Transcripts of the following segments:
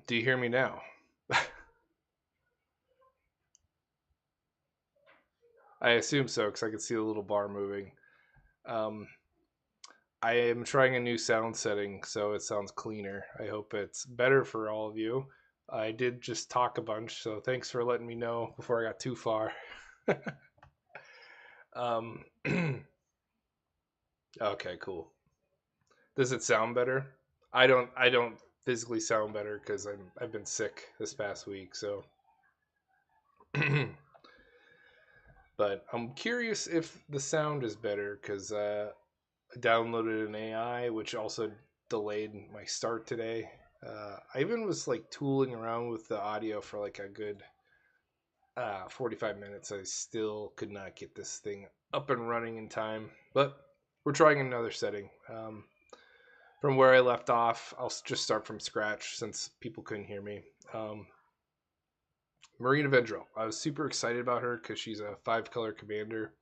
Do you hear me now? I assume so because I can see the little bar moving. Um, I am trying a new sound setting so it sounds cleaner. I hope it's better for all of you. I did just talk a bunch, so thanks for letting me know before I got too far. um, okay, cool. Does it sound better? I don't physically sound better because I've been sick this past week. So, but I'm curious if the sound is better because I downloaded an AI, which also delayed my start today. I even was like tooling around with the audio for like a good 45 minutes. I still could not get this thing up and running in time, but we're trying another setting. From where I left off, I'll just start from scratch since people couldn't hear me. Um, Marina Vendrell. I was super excited about her because she's a 5 color commander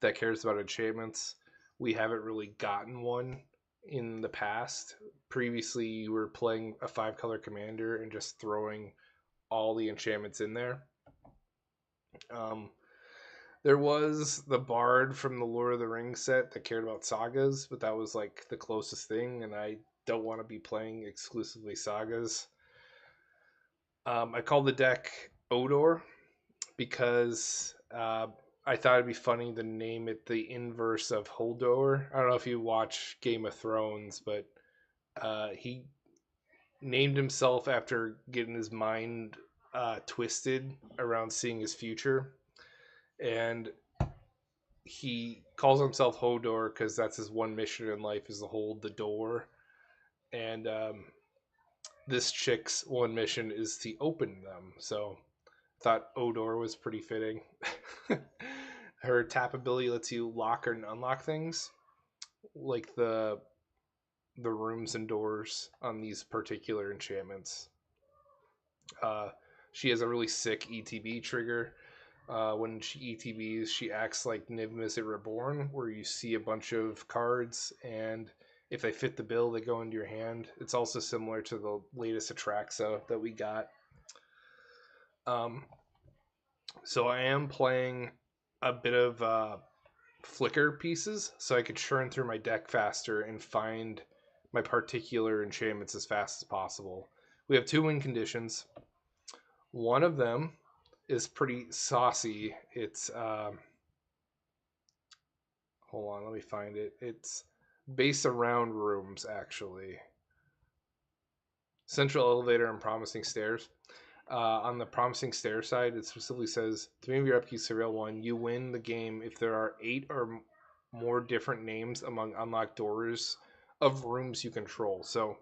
that cares about enchantments. We haven't really gotten one in the past. Previously, you were playing a 5 color commander and just throwing all the enchantments in there. Um, there was the Bard from the Lord of the Rings set that cared about sagas, but that was like the closest thing, and I don't want to be playing exclusively sagas. I called the deck Odor because I thought it'd be funny to name it the inverse of Holdor. I don't know if you watch Game of Thrones, but he named himself after getting his mind twisted around seeing his future, and he calls himself Hodor because that's his one mission in life is to hold the door, and this chick's one mission is to open them. So thought Odor was pretty fitting. Her tap ability lets you lock or unlock things, like the rooms and doors on these particular enchantments. Uh, she has a really sick ETB trigger. When she ETBs, she acts like Niv Mizzet Reborn, where you see a bunch of cards, and if they fit the bill, they go into your hand. It's also similar to the latest Atraxa that we got. Um, so I am playing a bit of flicker pieces so I could churn through my deck faster and find my particular enchantments as fast as possible. We have 2 win conditions. One of them is pretty saucy. It's hold on, let me find it. It's based around rooms actually. Central elevator and promising stairs. On the promising stair side, it specifically says 3 of your upkeep surveil 1. You win the game if there are 8 or more different names among unlocked doors of rooms you control. So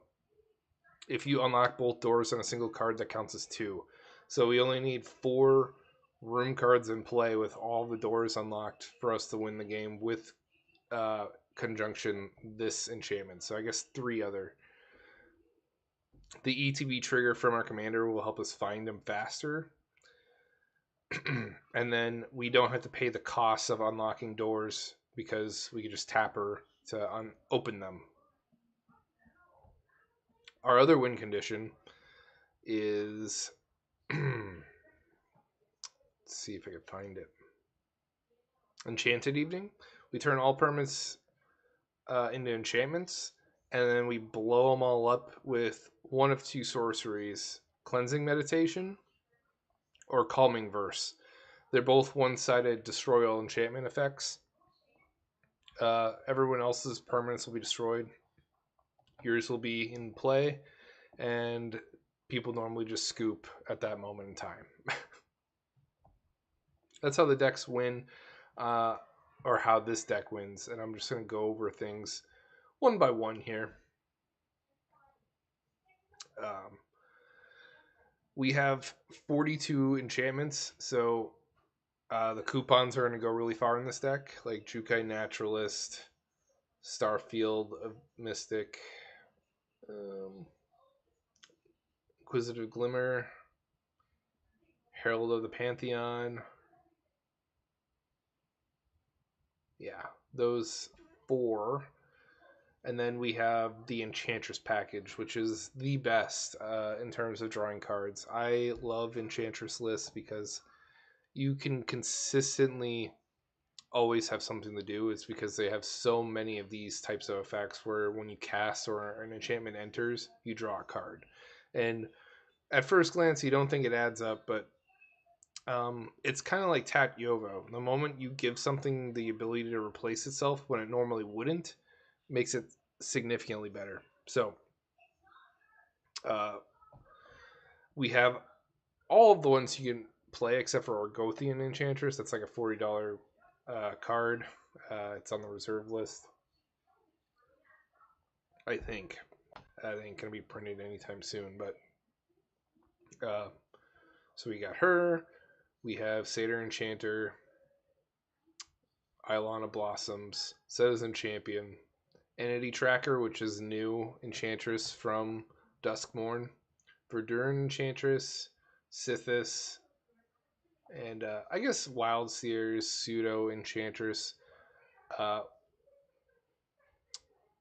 if you unlock both doors on a single card, that counts as 2. So we only need 4 room cards in play with all the doors unlocked for us to win the game with conjunction this enchantment. So I guess 3 other. The ETB trigger from our commander will help us find them faster. And then we don't have to pay the costs of unlocking doors because we can just tap her to open them. Our other win condition is let's see if I can find it. Enchanted Evening. We turn all permanents into enchantments, and then we blow them all up with one of 2 sorceries: Cleansing Meditation or Calming Verse. They're both one-sided destroy all enchantment effects. Everyone else's permanents will be destroyed. Yours will be in play, and people normally just scoop at that moment in time. That's how the decks win, uh, or how this deck wins. And I'm just going to go over things one by one here. Um, we have 42 enchantments, so the coupons are going to go really far in this deck, like Jukai Naturalist, Starfield of Mystic, um, Inquisitive Glimmer, Herald of the Pantheon. Yeah, those 4. And then we have the Enchantress package, which is the best in terms of drawing cards. I love Enchantress lists because you can consistently always have something to do. It's because they have so many of these types of effects where when you cast or an enchantment enters, you draw a card. And at first glance, you don't think it adds up, but it's kind of like Tat Yovo. The moment you give something the ability to replace itself when it normally wouldn't, makes it significantly better. So uh, we have all of the ones you can play except for Orgothian Enchantress. That's like a $40 card. It's on the reserve list. I think that ain't gonna be printed anytime soon. But so we got her. We have Satyr Enchanter, Ilana Blossoms, Citizen Champion, Entity Tracker, which is new Enchantress from Duskmourn, Verduran Enchantress, Sithis, and I guess Wild Seers, Pseudo Enchantress. Uh,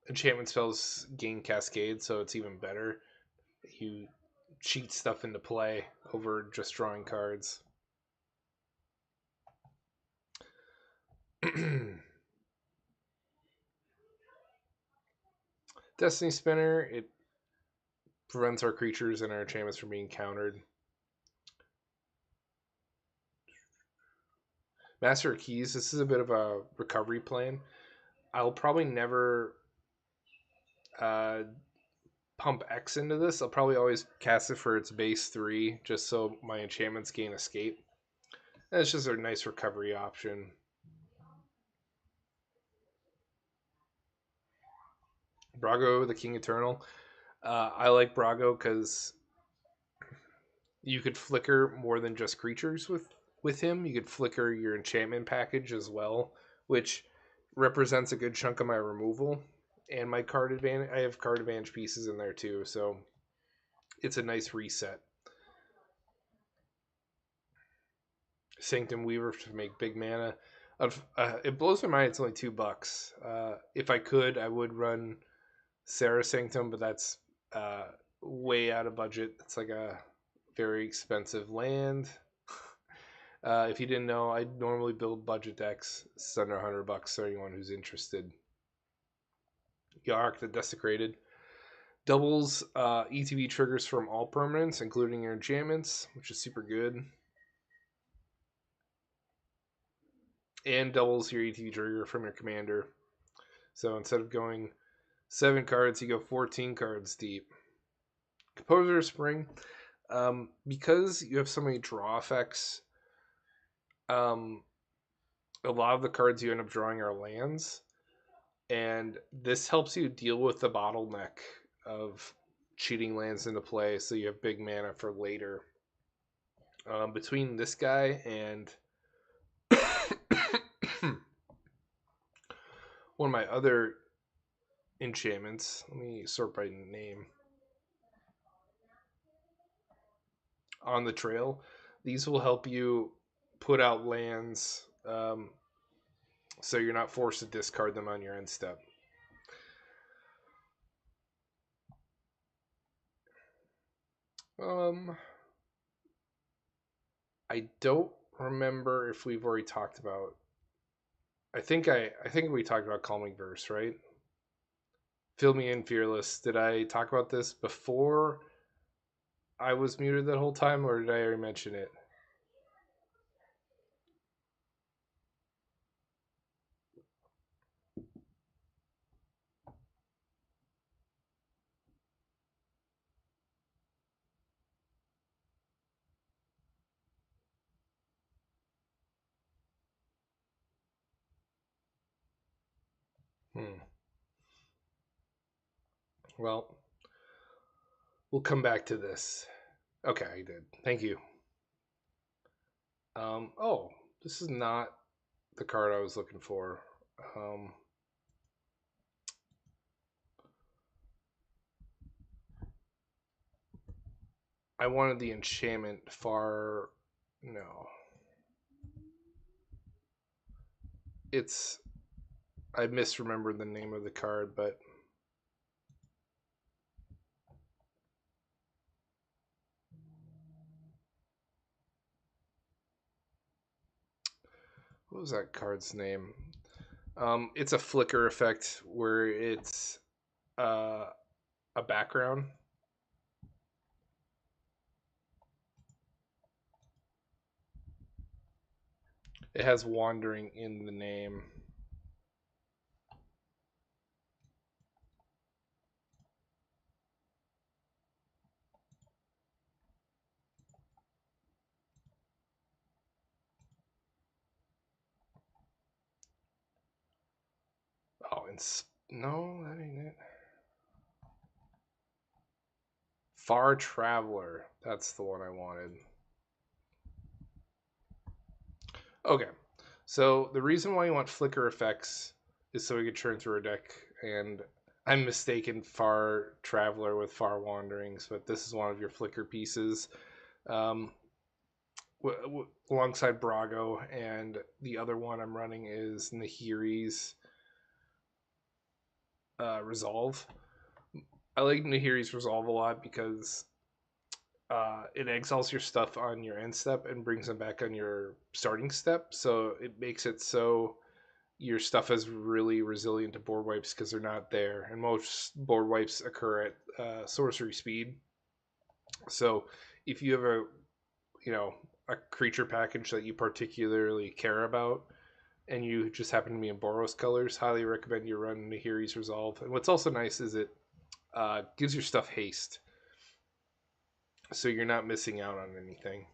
enchantment spells gain Cascade, so it's even better. You cheat stuff into play over just drawing cards. Destiny Spinner, it prevents our creatures and our enchantments from being countered. Master of Keys, this is a bit of a recovery plan. I'll probably never uh, pump X into this. I'll probably always cast it for its base 3, just so my enchantments gain escape. And it's just a nice recovery option. Brago, the King Eternal. I like Brago because you could flicker more than just creatures with him. You could flicker your enchantment package as well, which represents a good chunk of my removal and my card advantage. I have card advantage pieces in there too, so it's a nice reset. Sanctum Weaver to make big mana. It blows my mind. It's only $2. If I could, I would run Sarah Sanctum, but that's way out of budget. It's like a very expensive land. If you didn't know, I normally build budget decks. It's under $100 for anyone who's interested. Yark the Desecrated. Doubles ETB triggers from all permanents, including your enchantments, which is super good. And doubles your ETB trigger from your commander. So instead of going 7 cards, you go 14 cards deep. Composer Spring. Because you have so many draw effects, a lot of the cards you end up drawing are lands, and this helps you deal with the bottleneck of cheating lands into play so you have big mana for later. Between this guy and one of my other enchantments, let me sort by name. On the Trail, these will help you put out lands so you're not forced to discard them on your end step. I don't remember if we've already talked about. I think we talked about Calming Verse, right? Fill me in, Fearless. Did I talk about this before I was muted that whole time, or did I already mention it? Well, we'll come back to this. Okay, I did. Thank you. Oh, this is not the card I was looking for. I wanted the enchantment far. No. It's. I misremembered the name of the card, but what was that card's name? It's a flicker effect where it's uh, a background. It has wandering in the name. Oh, no, that ain't it. Far Traveler. That's the one I wanted. Okay, so the reason why you want flicker effects is so we can churn through a deck, and I'm mistaken Far Traveler with Far Wanderings, but this is one of your flicker pieces. Um, alongside Brago, and the other one I'm running is Nahiri's Resolve. I like Nahiri's Resolve a lot because it exiles your stuff on your end step and brings them back on your starting step. So it makes it so your stuff is really resilient to board wipes because they're not there. And most board wipes occur at sorcery speed. So if you have a creature package that you particularly care about, and you just happen to be in Boros colors, highly recommend you run Nahiri's Resolve. And what's also nice is it gives your stuff haste, so you're not missing out on anything.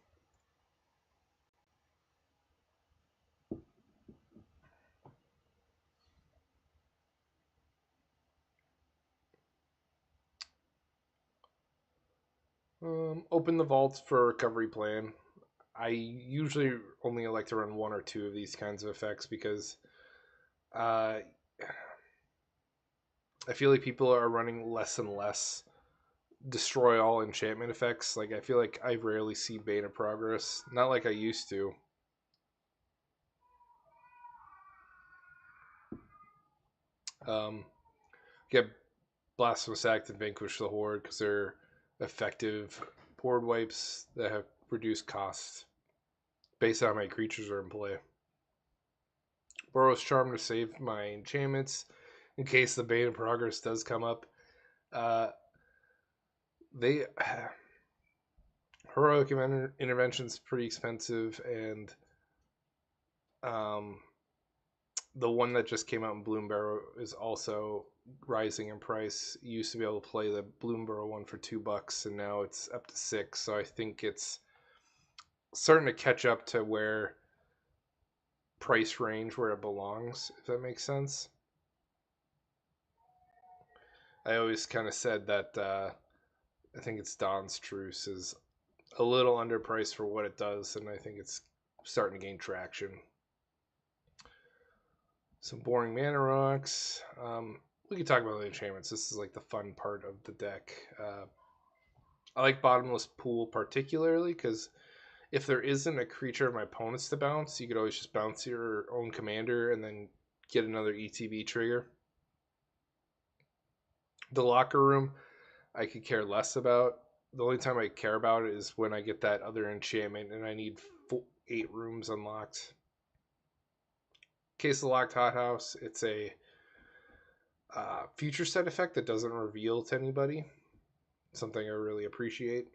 Open the vaults for recovery plan. I usually only like to run one or two of these kinds of effects because uh, I feel like people are running less and less destroy all enchantment effects. Like I feel like I rarely see Bane of Progress, not like I used to. Get Blasphemous Act and Vanquish the Horde because they're effective board wipes that have reduced costs based on how many creatures are in play. Boros Charm to save my enchantments in case the Bane of Progress does come up. They Heroic Intervention's pretty expensive, and um, the one that just came out in Bloombarrow is also rising in price. You used to be able to play the Bloombarrow one for $2, and now it's up to $6. So I think it's starting to catch up to where price range where it belongs, if that makes sense. I always kind of said that I think it's Dawn's Truce is a little underpriced for what it does, and I think it's starting to gain traction. Some boring mana rocks. We can talk about the enchantments. This is like the fun part of the deck. I like Bottomless Pool particularly because if there isn't a creature of my opponent's to bounce, you could always just bounce your own commander and then get another ETB trigger. The locker room, I could care less about. The only time I care about it is when I get that other enchantment and I need 8 rooms unlocked. Case of Locked Hothouse, it's a future set effect that doesn't reveal to anybody. Something I really appreciate.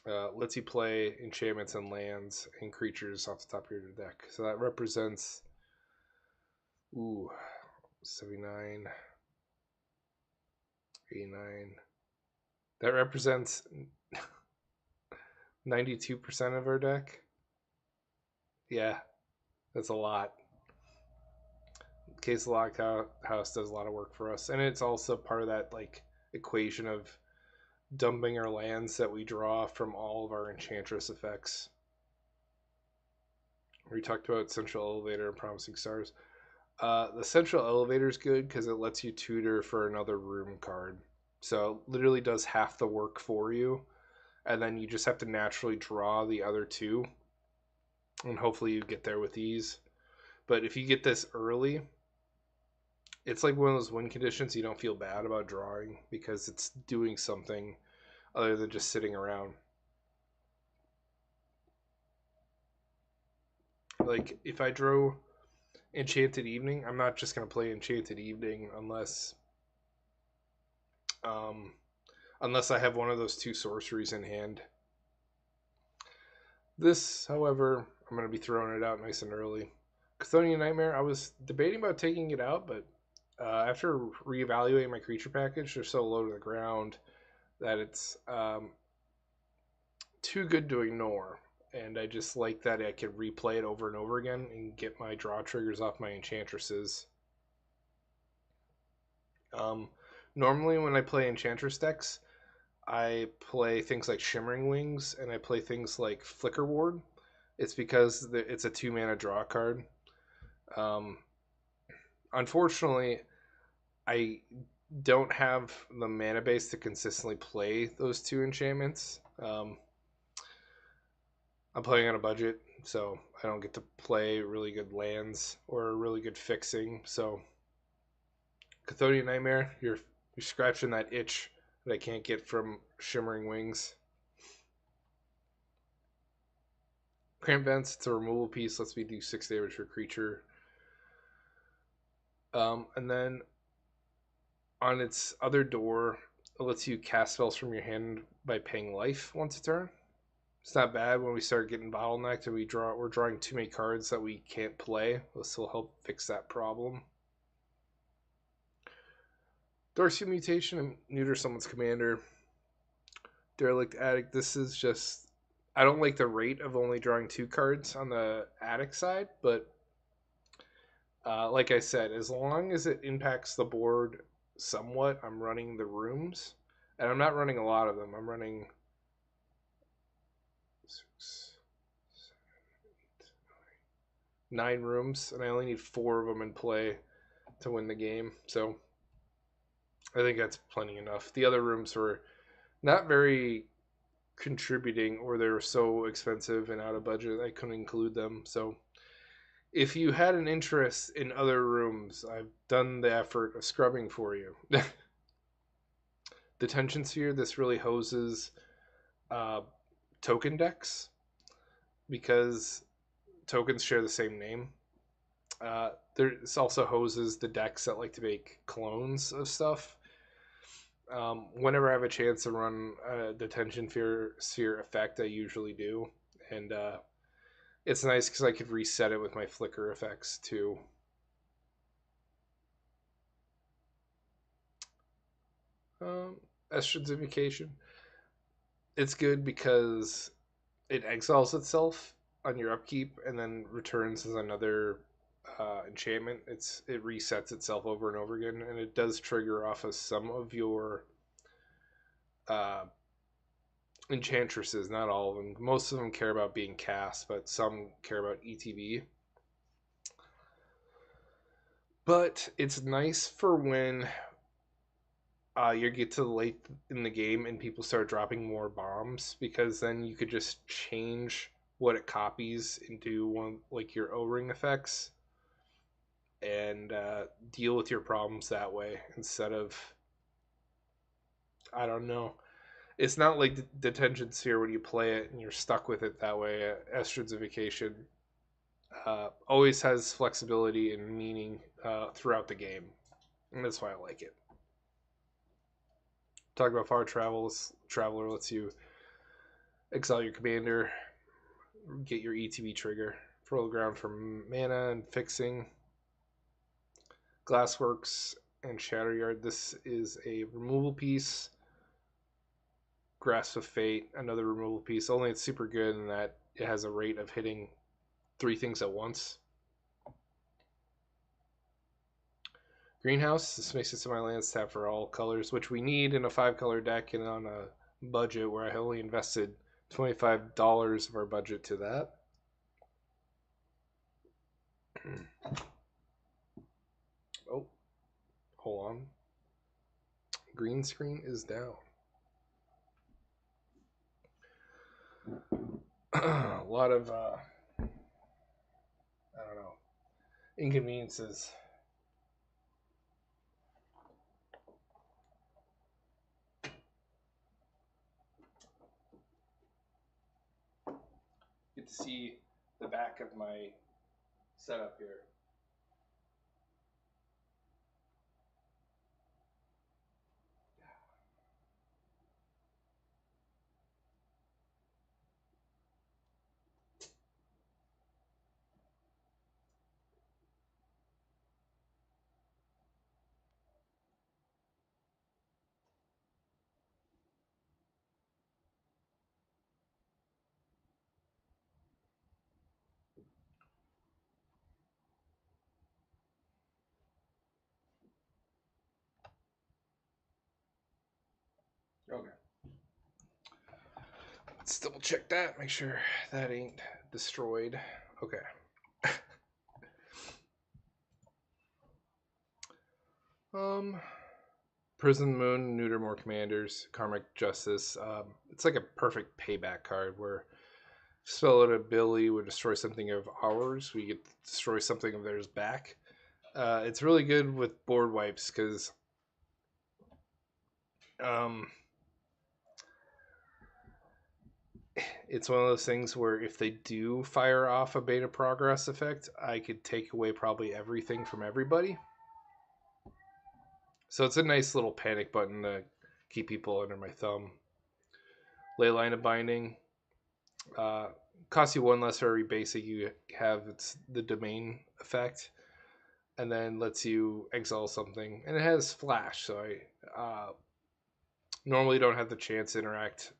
Lets you play enchantments and lands and creatures off the top of your deck. So that represents 79, 89. That represents 92% of our deck. Yeah, that's a lot. Case Locked House does a lot of work for us, and it's also part of that like equation of dumping our lands that we draw from all of our Enchantress effects. We talked about Central Elevator and Promising Stars. The Central Elevator is good because it lets you tutor for another room card. So it literally does half the work for you, and then you just have to naturally draw the other two, and hopefully you get there with ease. But if you get this early, it's like one of those win conditions you don't feel bad about drawing because it's doing something other than just sitting around. Like, if I drew Enchanted Evening, I'm not just going to play Enchanted Evening um, unless I have one of those two sorceries in hand. This, however, I'm going to be throwing it out nice and early. Chthonian Nightmare, I was debating about taking it out, but after reevaluating my creature package, they're so low to the ground that it's too good to ignore. And I just like that I can replay it over and over again and get my draw triggers off my enchantresses. Normally, when I play enchantress decks, I play things like Shimmering Wings and I play things like Flicker Ward. It's because it's a 2-mana draw card. Unfortunately, I don't have the mana base to consistently play those two enchantments. I'm playing on a budget, so I don't get to play really good lands or really good fixing. So, Chthonian Nightmare, you're scratching that itch that I can't get from Shimmering Wings. Cramp Vents, it's a removal piece, lets me do 6 damage per creature. And then on its other door, it lets you cast spells from your hand by paying life once a turn. It's not bad when we start getting bottlenecked and we're drawing too many cards that we can't play. This will help fix that problem. Dorsey Mutation, neuter someone's commander. Derelict Attic, this is just... I don't like the rate of only drawing 2 cards on the Attic side, but like I said, as long as it impacts the board somewhat, I'm running the rooms. And I'm not running a lot of them. I'm running 6, 7, 8, 9 rooms, and I only need 4 of them in play to win the game. So I think that's plenty enough. The other rooms were not very contributing, or they were so expensive and out of budget I couldn't include them. So if you had an interest in other rooms, I've done the effort of scrubbing for you. Detention Sphere, this really hoses token decks because tokens share the same name. This also hoses the decks that like to make clones of stuff. Whenever I have a chance to run a Detention Sphere effect, I usually do. And it's nice because I could reset it with my flicker effects too. Estrid's Invocation. It's good because it exiles itself on your upkeep and then returns as another enchantment. It resets itself over and over again, and it does trigger off of some of your enchantresses, not all of them. Most of them care about being cast, but some care about ETB. But it's nice for when you get to late in the game and people start dropping more bombs, because then you could just change what it copies into one, like your O-ring effects, and deal with your problems that way instead of, I don't know. It's not like the Detention Sphere when you play it and you're stuck with it that way. Estrid's Invocation always has flexibility and meaning throughout the game, and that's why I like it. Talk about Far Traveler lets you exile your commander, get your ETB trigger, throw the ground for mana and fixing. Glassworks and Shatteryard. This is a removal piece. Grasp of Fate, another removal piece. Only it's super good in that it has a rate of hitting 3 things at once. Greenhouse. This makes it so my lands tap for all colors, which we need in a 5-color deck and on a budget where I only invested $25 of our budget to that. Oh, hold on. Green screen is down. A lot of I don't know, inconveniences. Get to see the back of my setup here. Okay. Let's double check that. Make sure that ain't destroyed. Okay. um, Prison Moon, neuter more commanders. Karmic Justice. It's like a perfect payback card where spell out ability would destroy something of ours. We get to destroy something of theirs back. It's really good with board wipes because um, it's one of those things where if they do fire off a beta progress effect, I could take away probably everything from everybody. So it's a nice little panic button to keep people under my thumb. Leyline of Binding. Uh, Costs you one less for every basic you have. It's the domain effect. And then lets you exile something. And it has flash, so I normally don't have the chance to interact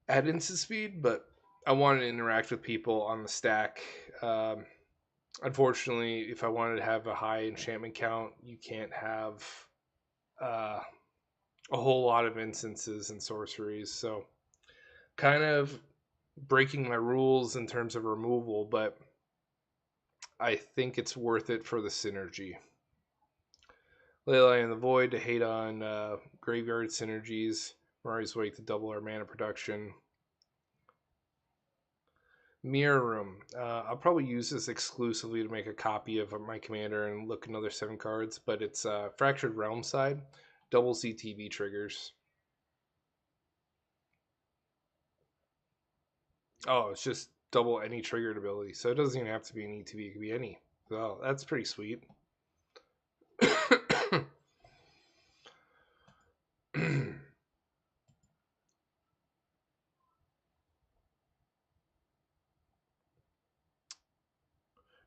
at instant speed, but I wanted to interact with people on the stack. Um, Unfortunately, if I wanted to have a high enchantment count, you can't have uh, a whole lot of instances and sorceries. So, kind of breaking my rules in terms of removal, but I think it's worth it for the synergy. Leyline in the Void to hate on graveyard synergies. Mari's Wake to double our mana production. Mirror Room. I'll probably use this exclusively to make a copy of my commander and look another 7 cards, but it's Fractured Realm side, double CTV triggers. Oh, it's just double any triggered ability, so it doesn't even have to be an ETB, it could be any. Well, that's pretty sweet.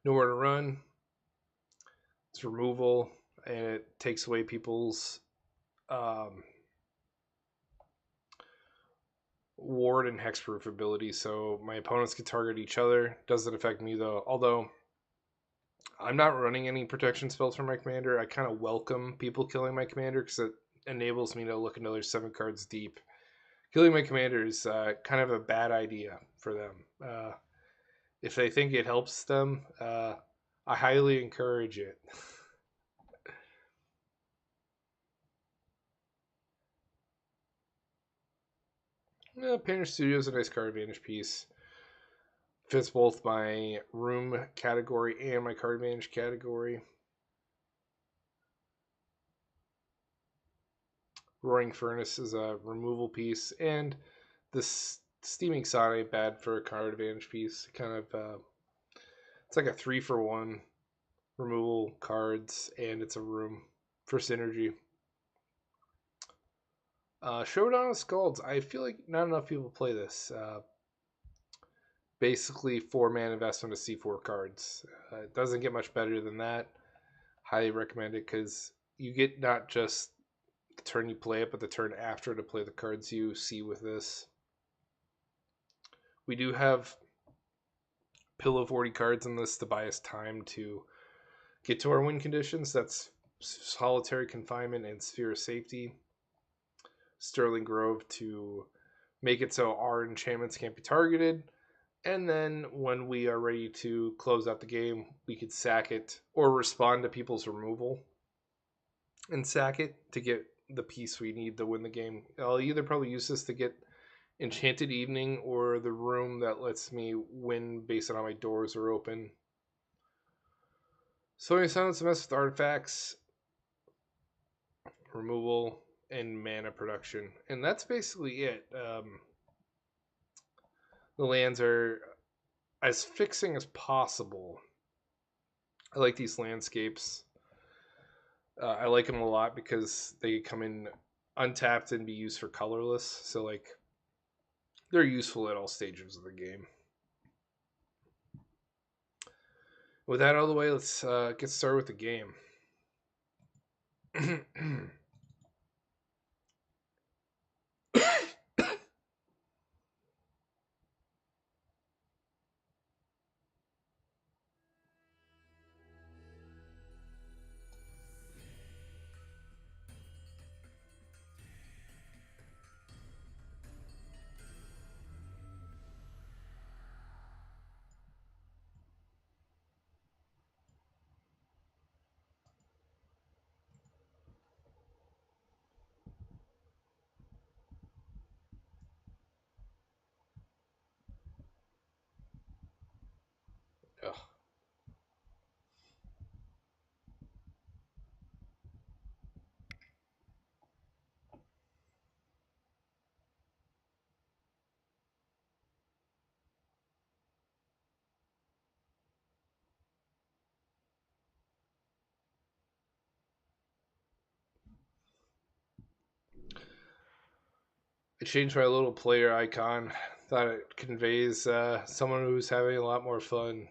Nowhere to Run. It's removal, and it takes away people's ward and hexproof abilities, so my opponents can target each other. Doesn't affect me though, although I'm not running any protection spells for my commander. I kind of welcome people killing my commander because it enables me to look another 7 cards deep. Killing my commander is kind of a bad idea for them. If they think it helps them, I highly encourage it. Painter Studio is a nice card advantage piece. Fits both my room category and my card advantage category. Roaring Furnace is a removal piece, and this Steaming Sun ain't bad for a card advantage piece. Kind of, it's like a 3-for-1 removal cards, and it's a room for synergy. Showdown of Skulls. I feel like not enough people play this. Basically, 4-man investment of C4 cards. It doesn't get much better than that. Highly recommend it because you get not just the turn you play it, but the turn after to play the cards you see with this. We do have pillow 40 cards in this to buy us time to get to our win conditions. That's Solitary Confinement and Sphere of Safety. Sterling Grove to make it so our enchantments can't be targeted. And then when we are ready to close out the game, we could sack it or respond to people's removal and sack it to get the piece we need to win the game. I'll either probably use this to get Enchanted Evening or the room that lets me win based on how my doors are open. Sowing Silence mess with artifacts, removal, and mana production. And that's basically it. The lands are as fixing as possible. I like these landscapes. I like them a lot because they come in untapped and be used for colorless. So like they're useful at all stages of the game. With that out of the way, let's get started with the game. Ugh. I changed my little player icon. Thought it conveys someone who's having a lot more fun.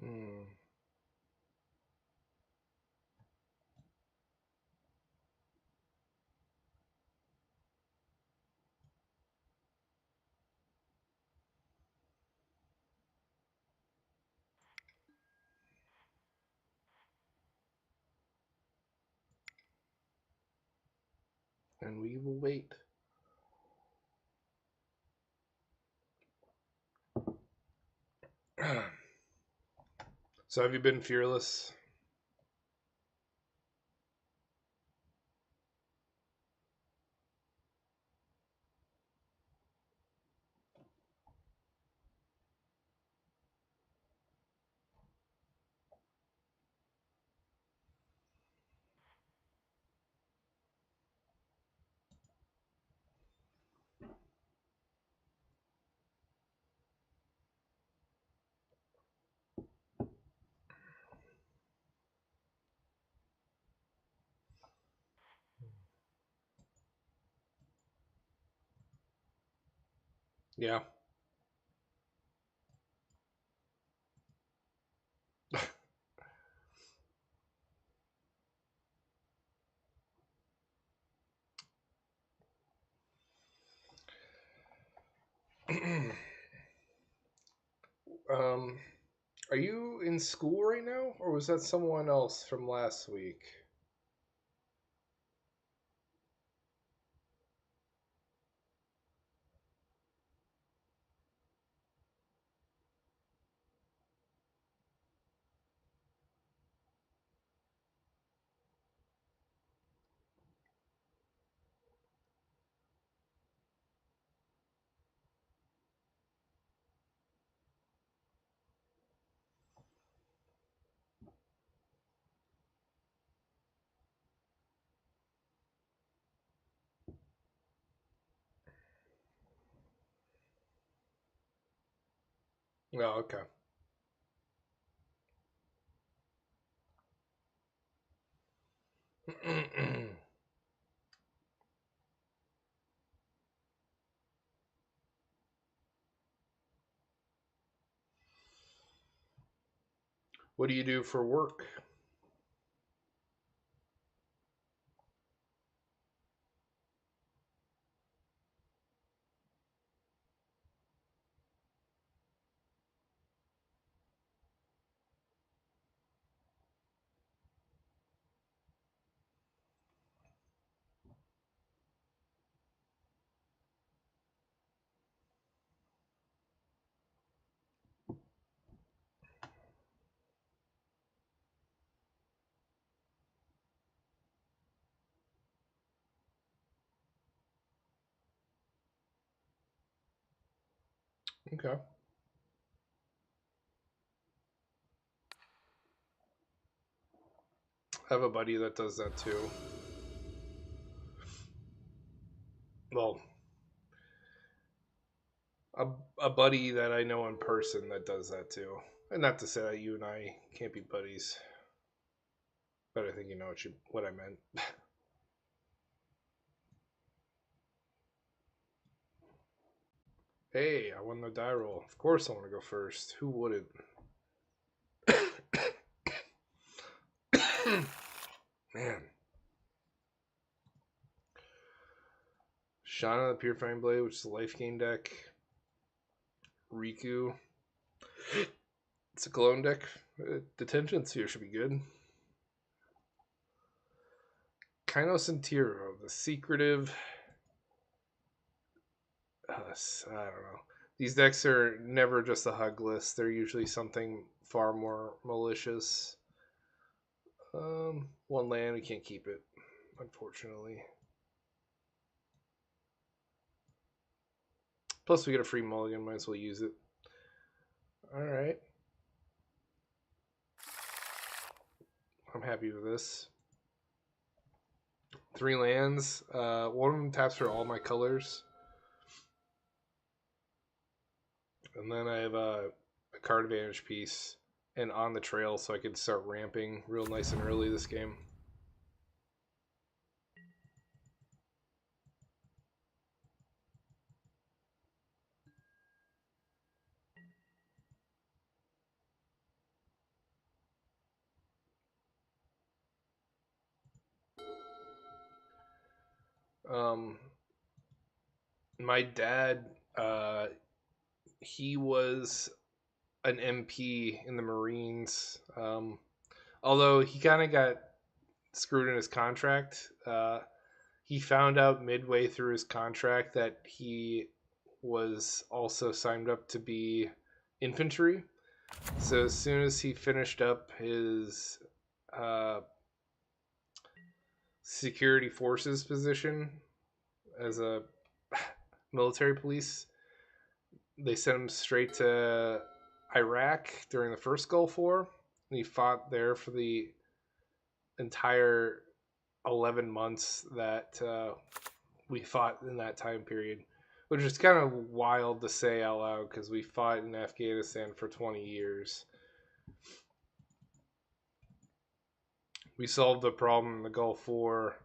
Mm. And we will wait. So have you been fearless? Yeah. um, are you in school right now, or was that someone else from last week? Oh, okay. What do you do for work? Okay. I have a buddy that does that too. Well, a, a buddy that I know in person that does that too. And not to say that you and I can't be buddies, but I think you know what I meant. Hey, I won the die roll. Of course I want to go first. Who wouldn't? Man. Shauna the Purifying Blade, which is a life gain deck. Riku. It's a clone deck. Detention Sphere should be good. Kaino Sentiro, the secretive. I don't know. These decks are never just a hug list. They're usually something far more malicious. One land, we can't keep it, unfortunately. Plus, we get a free mulligan. Might as well use it. All right. I'm happy with this. 3 lands. One of them taps for all my colors. And then I have a card advantage piece and on the trail so I can start ramping real nice and early this game. My dad, he was an MP in the Marines. Although he kind of got screwed in his contract. He found out midway through his contract that he was also signed up to be infantry. So as soon as he finished up his security forces position as a military police, they sent him straight to Iraq during the first Gulf War. And he fought there for the entire 11 months that we fought in that time period, which is kind of wild to say out loud because we fought in Afghanistan for 20 years. We solved the problem in the Gulf War,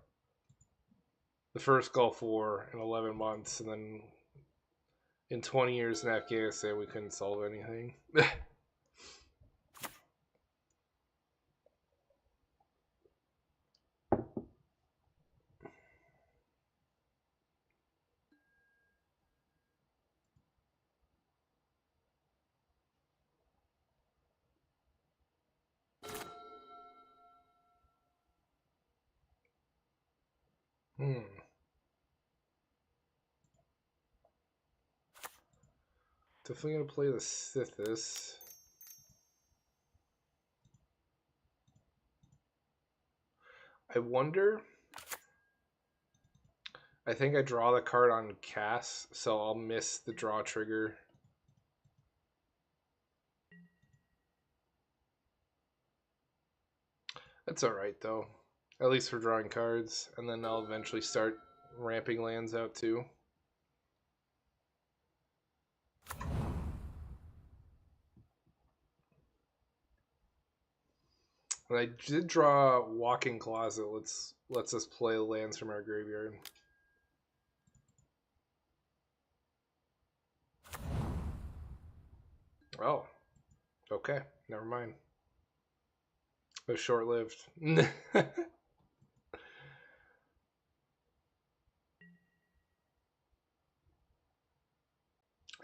the first Gulf War, in 11 months, and then in 20 years in Afghanistan, we couldn't solve anything. Definitely gonna play the Sithis. I wonder. I think I draw the card on cast, so I'll miss the draw trigger. That's alright though. At least for drawing cards. And then I'll eventually start ramping lands out too. And I did draw Walking Closet. Let's us play lands from our graveyard. Oh. Okay. Never mind. It was short lived. I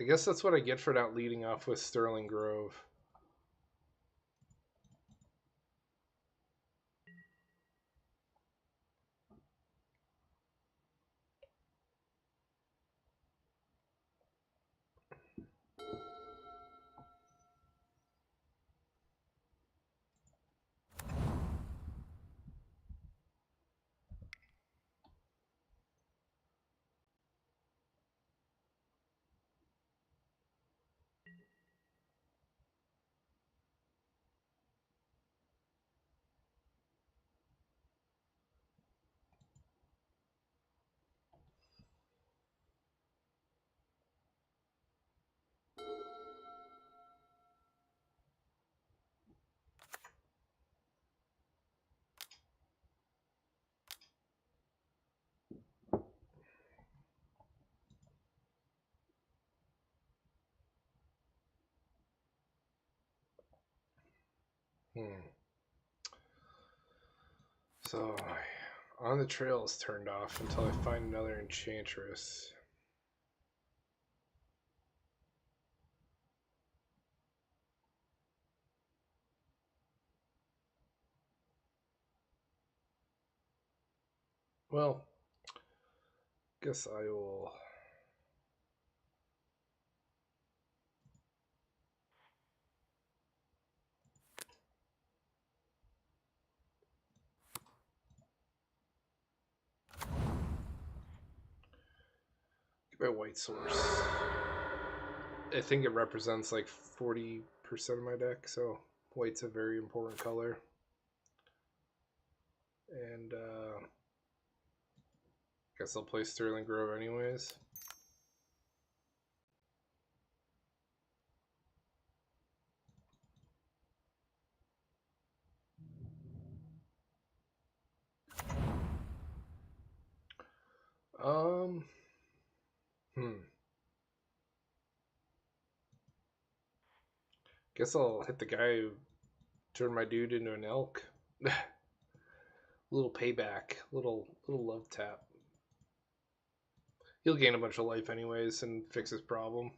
guess that's what I get for not leading off with Sterling Grove. Hmm. So, on the trail is turned off until I find another enchantress. Well, guess I will. Get my white source. I think it represents like 40% of my deck, so white's a very important color. And guess I'll play Sterling Grove anyways. Um, Guess I'll hit the guy who turned my dude into an elk. Little payback, little love tap. He'll gain a bunch of life anyways and fix his problem.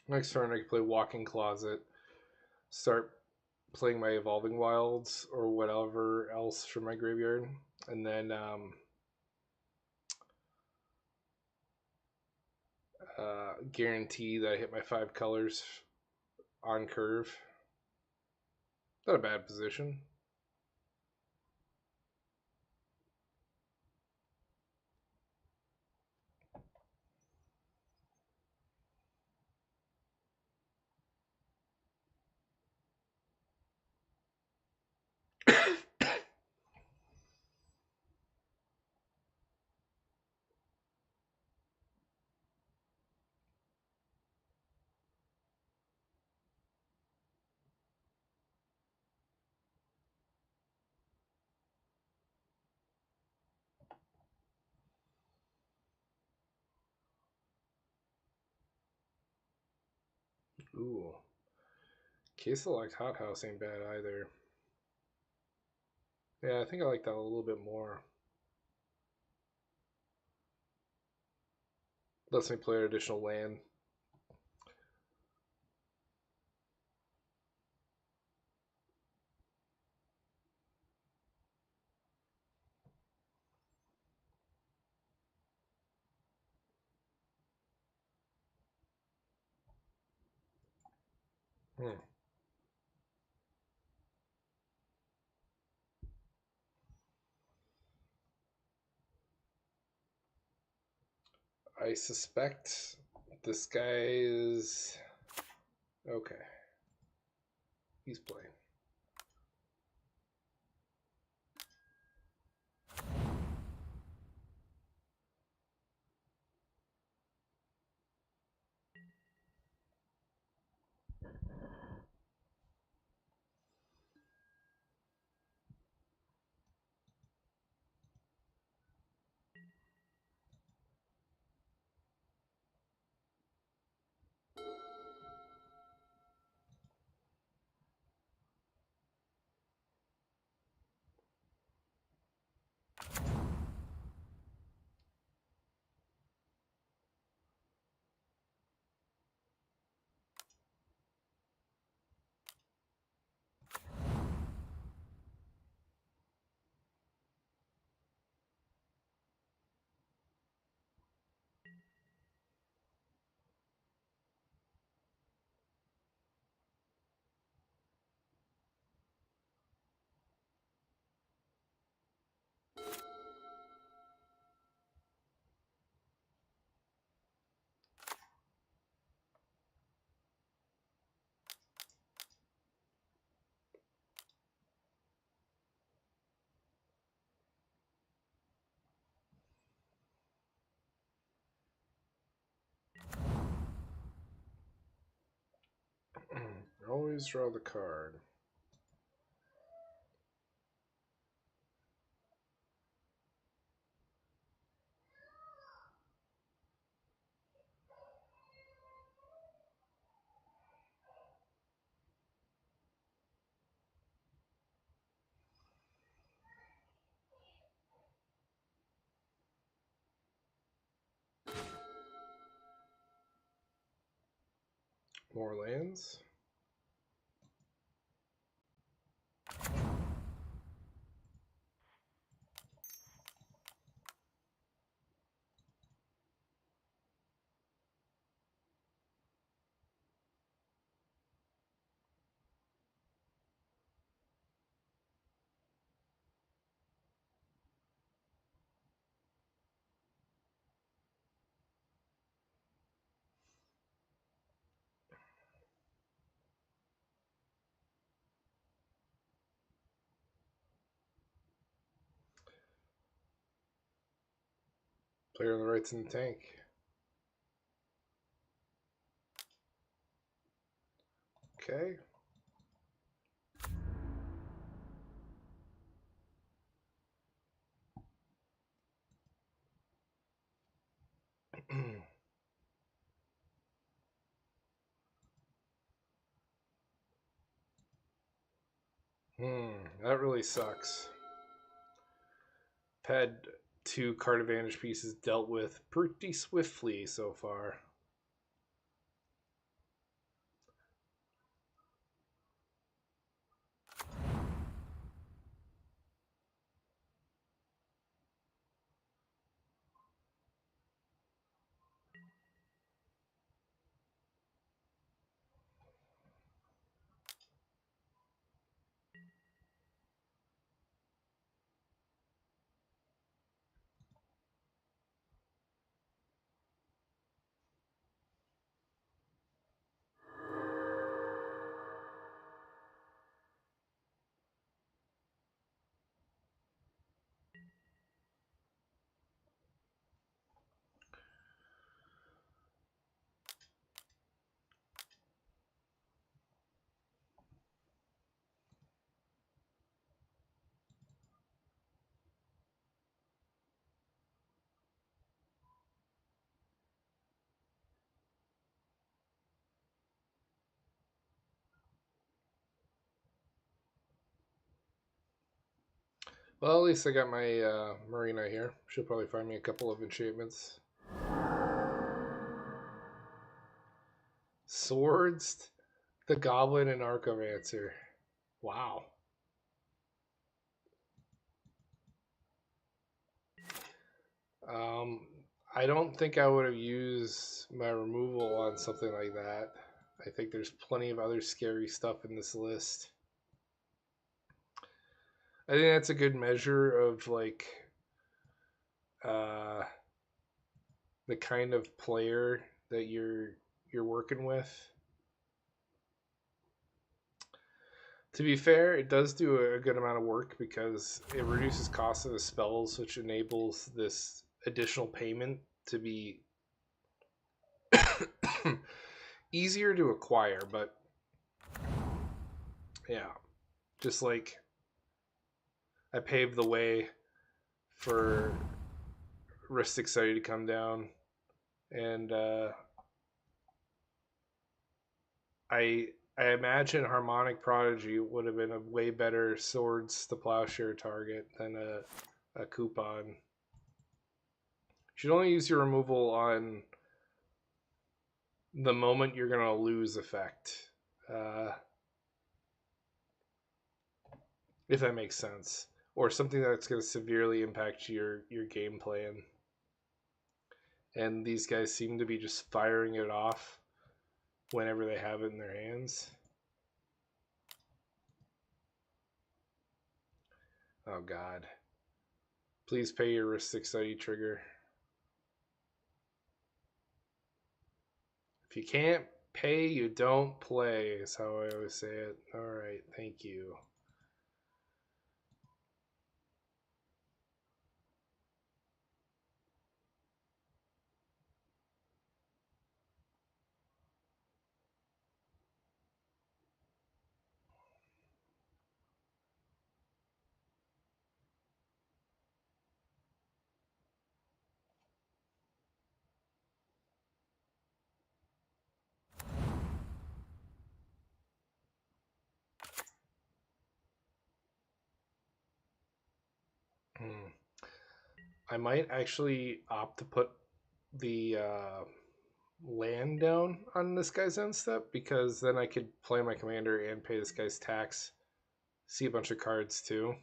Next turn I can play Walking Closet, start playing my Evolving Wilds or whatever else from my graveyard, and then guarantee that I hit my 5 colors on curve. Not a bad position. Ooh. Case Select Hothouse ain't bad either. Yeah, I think I like that a little bit more. Lets me play an additional land. I suspect this guy is okay. He's playing. always draw the card. More lands. Player on the right's in the tank. Okay. That really sucks. Had 2 card advantage pieces dealt with pretty swiftly so far. Well, at least I got my Marina here. She'll probably find me a couple of enchantments. Swords, the Goblin, and Archomancer. Wow. Um, I don't think I would have used my removal on something like that. I think there's plenty of other scary stuff in this list. I think that's a good measure of like uh, the kind of player that you're working with. To be fair, it does do a good amount of work because it reduces cost of the spells, which enables this additional payment to be easier to acquire. But yeah, just like I paved the way for Ristic Study to come down, and I imagine Harmonic Prodigy would have been a way better Swords to Plowshare target than a coupon. You should only use your removal on the moment you're going to lose effect. If that makes sense. Or something that's going to severely impact your game plan. And these guys seem to be just firing it off whenever they have it in their hands. Oh god. Please pay your Ristic Study trigger. If you can't pay, you don't play, is how I always say it. Alright, thank you. I might actually opt to put the land down on this guy's end step, because then I could play my commander and pay this guy's tax, see a bunch of cards too.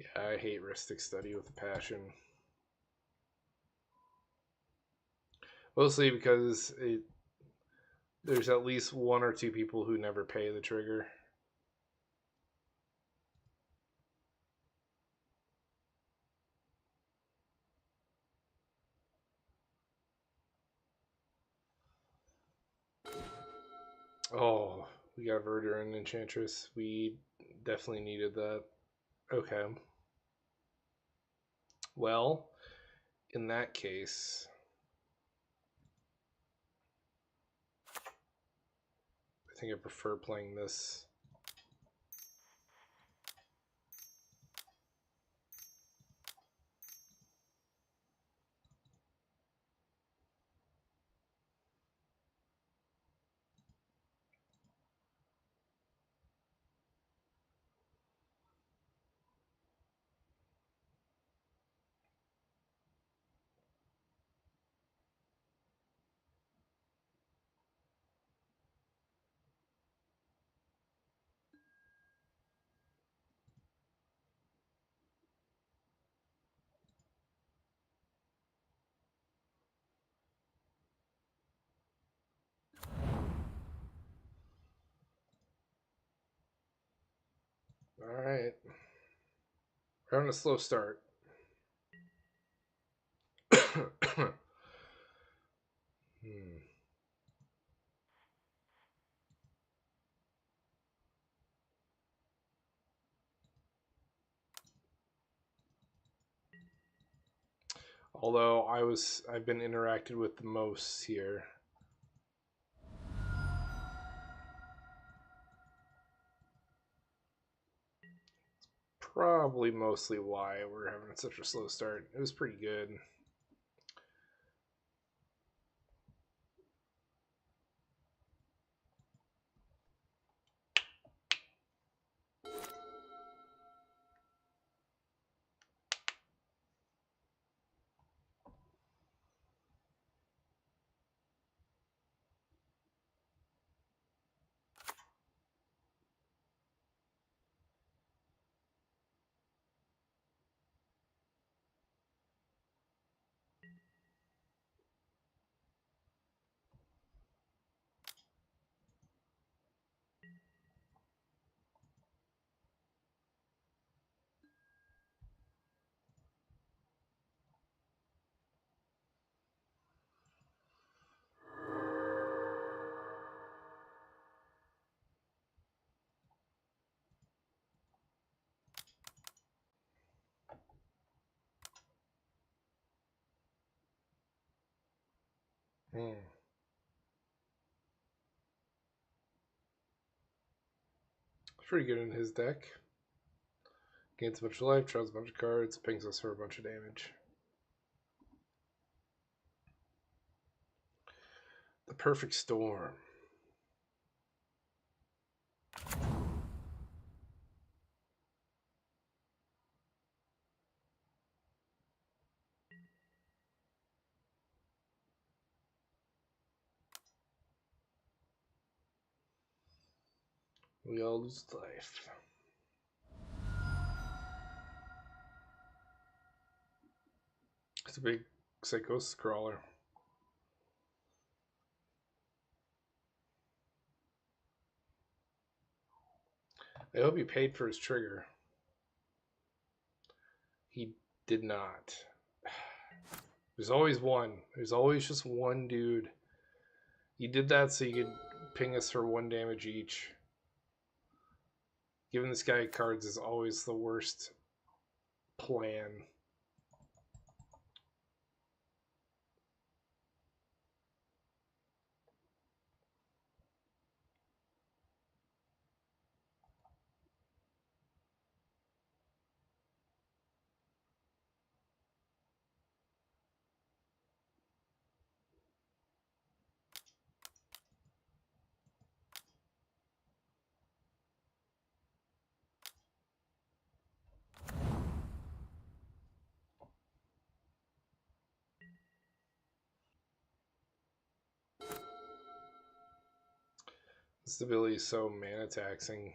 Yeah, I hate Ristic Study with a passion. Mostly because there's at least one or two people who never pay the trigger. Oh, we got Verdure and Enchantress. We definitely needed that. Okay. Well, in that case, I think I prefer playing this. All right. We're having a slow start. hmm. Although I've been interacted with the most here. Probably mostly why we're having such a slow start. It was pretty good. Hmm. Pretty good in his deck. Gains a bunch of life, draws a bunch of cards, pings us for a bunch of damage. The perfect storm. We all lose life. It's a big Psychosis crawler. I hope he paid for his trigger. He did not. There's always one. There's always just one dude. He did that so you could ping us for 1 damage each. Giving this guy cards is always the worst plan. This ability is so mana taxing.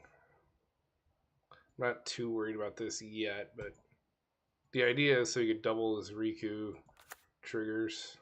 I'm not too worried about this yet, but the idea is so you could double his Riku triggers.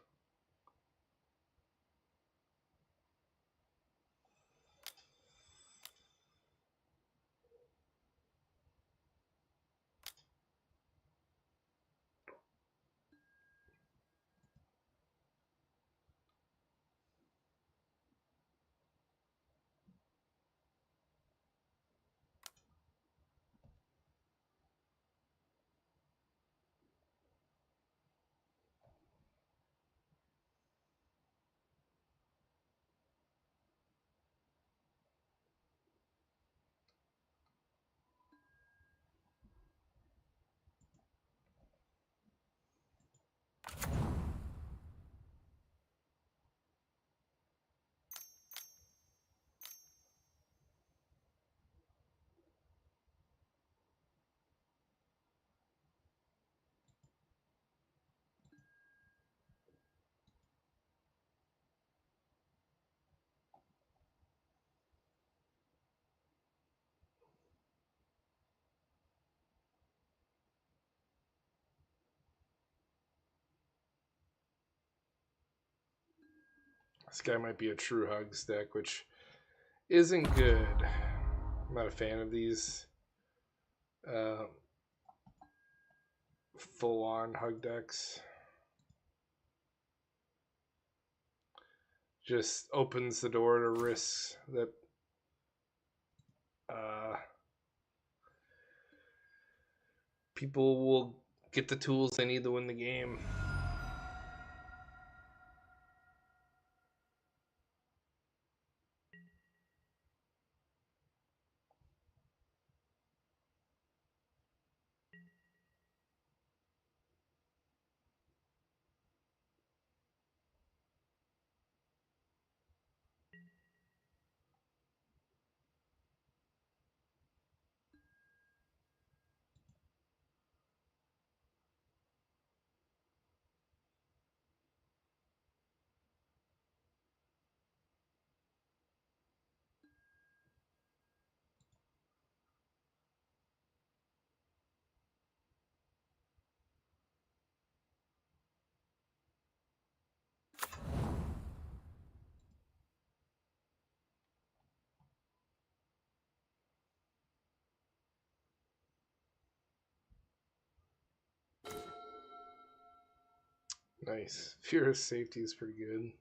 This guy might be a true Hugs deck, which isn't good. I'm not a fan of these uh, full-on Hug decks. Just opens the door to risks that people will get the tools they need to win the game. Nice. Fear of safety is pretty good.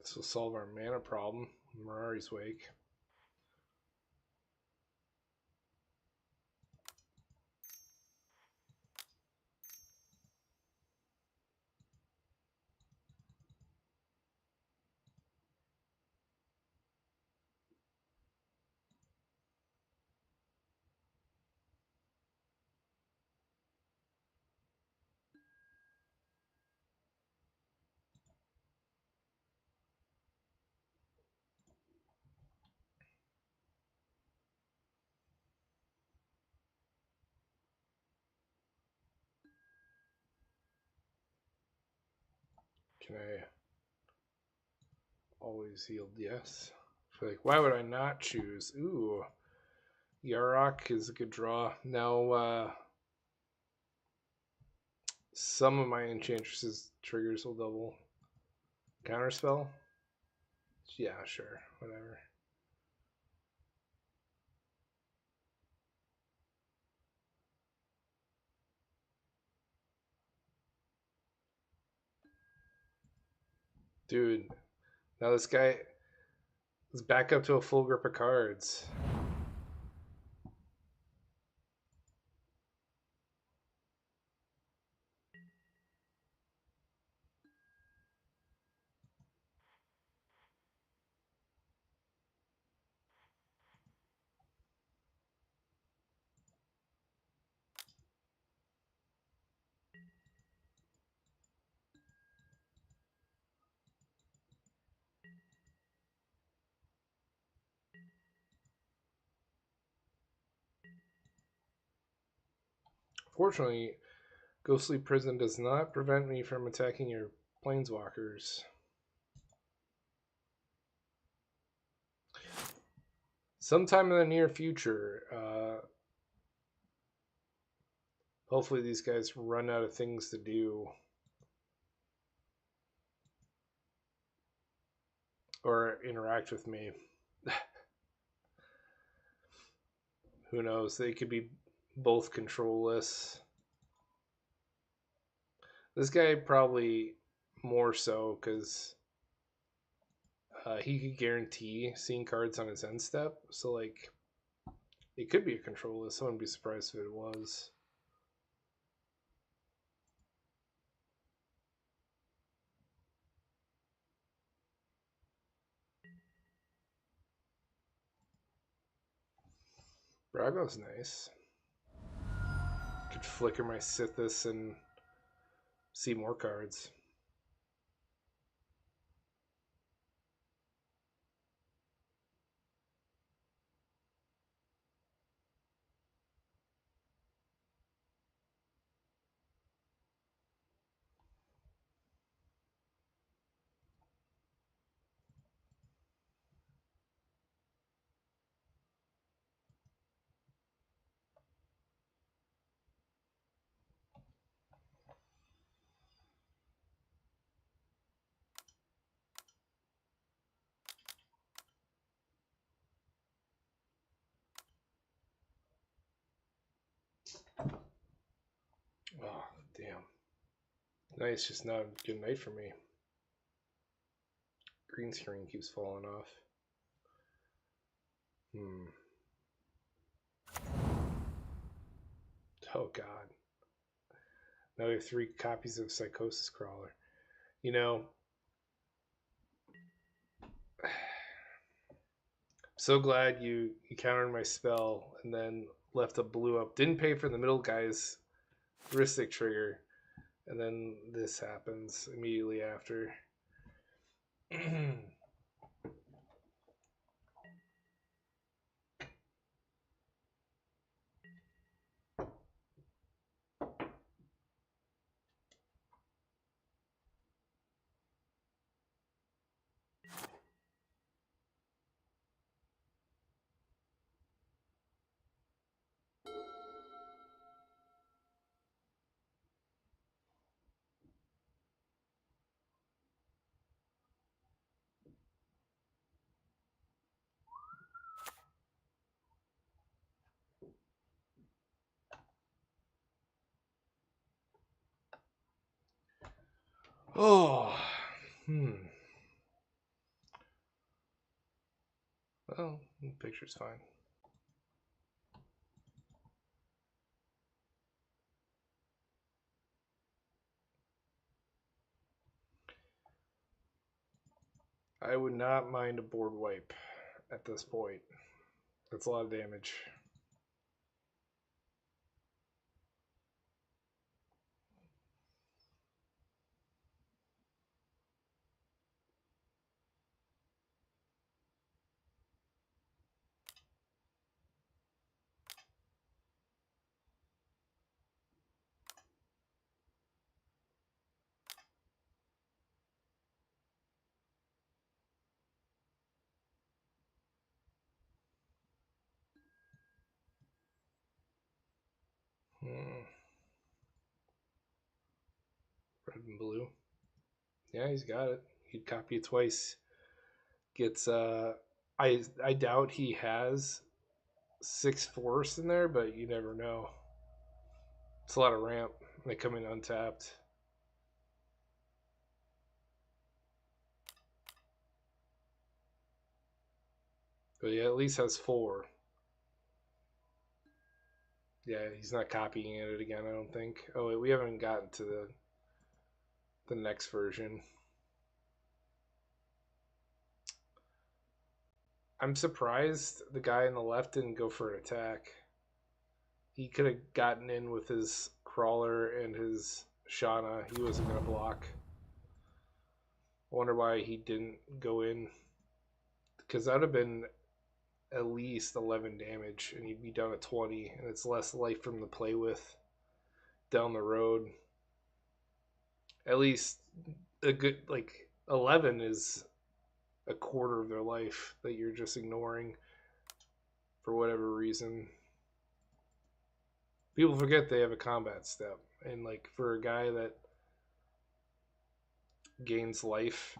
This will solve our mana problem. Mirari's Wake. Can I always heal? Yes. Like, why would I not choose? Ooh, Yarok is a good draw. Now, some of my Enchantress's triggers will double. Counterspell? Yeah, sure. Whatever. Dude, now this guy is back up to a full grip of cards. Fortunately, Ghostly Prison does not prevent me from attacking your planeswalkers. Sometime in the near future, hopefully these guys run out of things to do. Or interact with me. Who knows? They could be both controlless. This guy probably more so because he could guarantee seeing cards on his end step. So, like, it could be a controlless. I wouldn't be surprised if it was. Brago's nice. Could flicker my Sithis and see more cards. Oh, damn. Nice, just not a good night for me. Green screen keeps falling off. Oh, God. Now we have 3 copies of Psychosis Crawler. You know, so glad you countered my spell and then left a blue up. Didn't pay for the middle guy's heuristic trigger. And then this happens immediately after. Oh, well, the picture's fine. I would not mind a board wipe at this point. That's a lot of damage. Red and blue. Yeah, he's got it. He'd copy it twice. Gets I doubt he has 6 force in there, but you never know. It's a lot of ramp. They come in untapped. But yeah, at least has 4. Yeah, he's not copying it again, I don't think. Oh wait, we haven't gotten to the next version. I'm surprised the guy on the left didn't go for an attack. He could have gotten in with his crawler and his Shauna. He wasn't going to block. I wonder why he didn't go in. Because that would have been at least 11 damage, and he'd be down at 20, and it's less life from the play with. down the road. At least a good like 11 is a quarter of their life that you're just ignoring for whatever reason. People forget they have a combat step, and like for a guy that gains life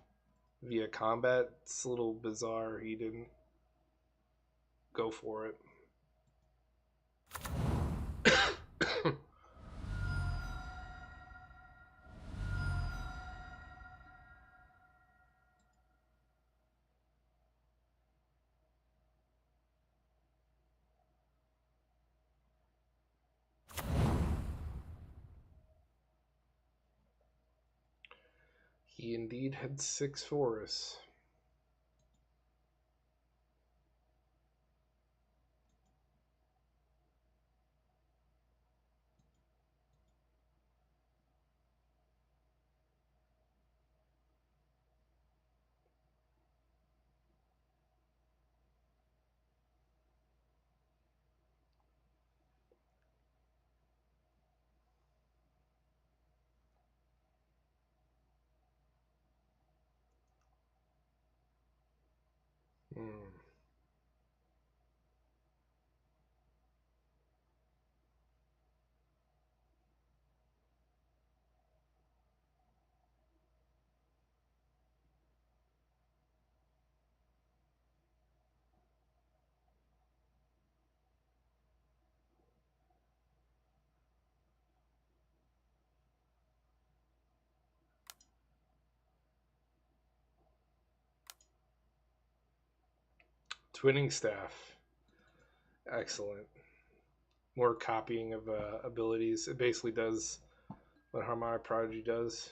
via combat, it's a little bizarre he didn't go for it. He indeed had 6 forests. Hmm. Twinning staff. Excellent. More copying of abilities. It basically does what Harmonic Prodigy does.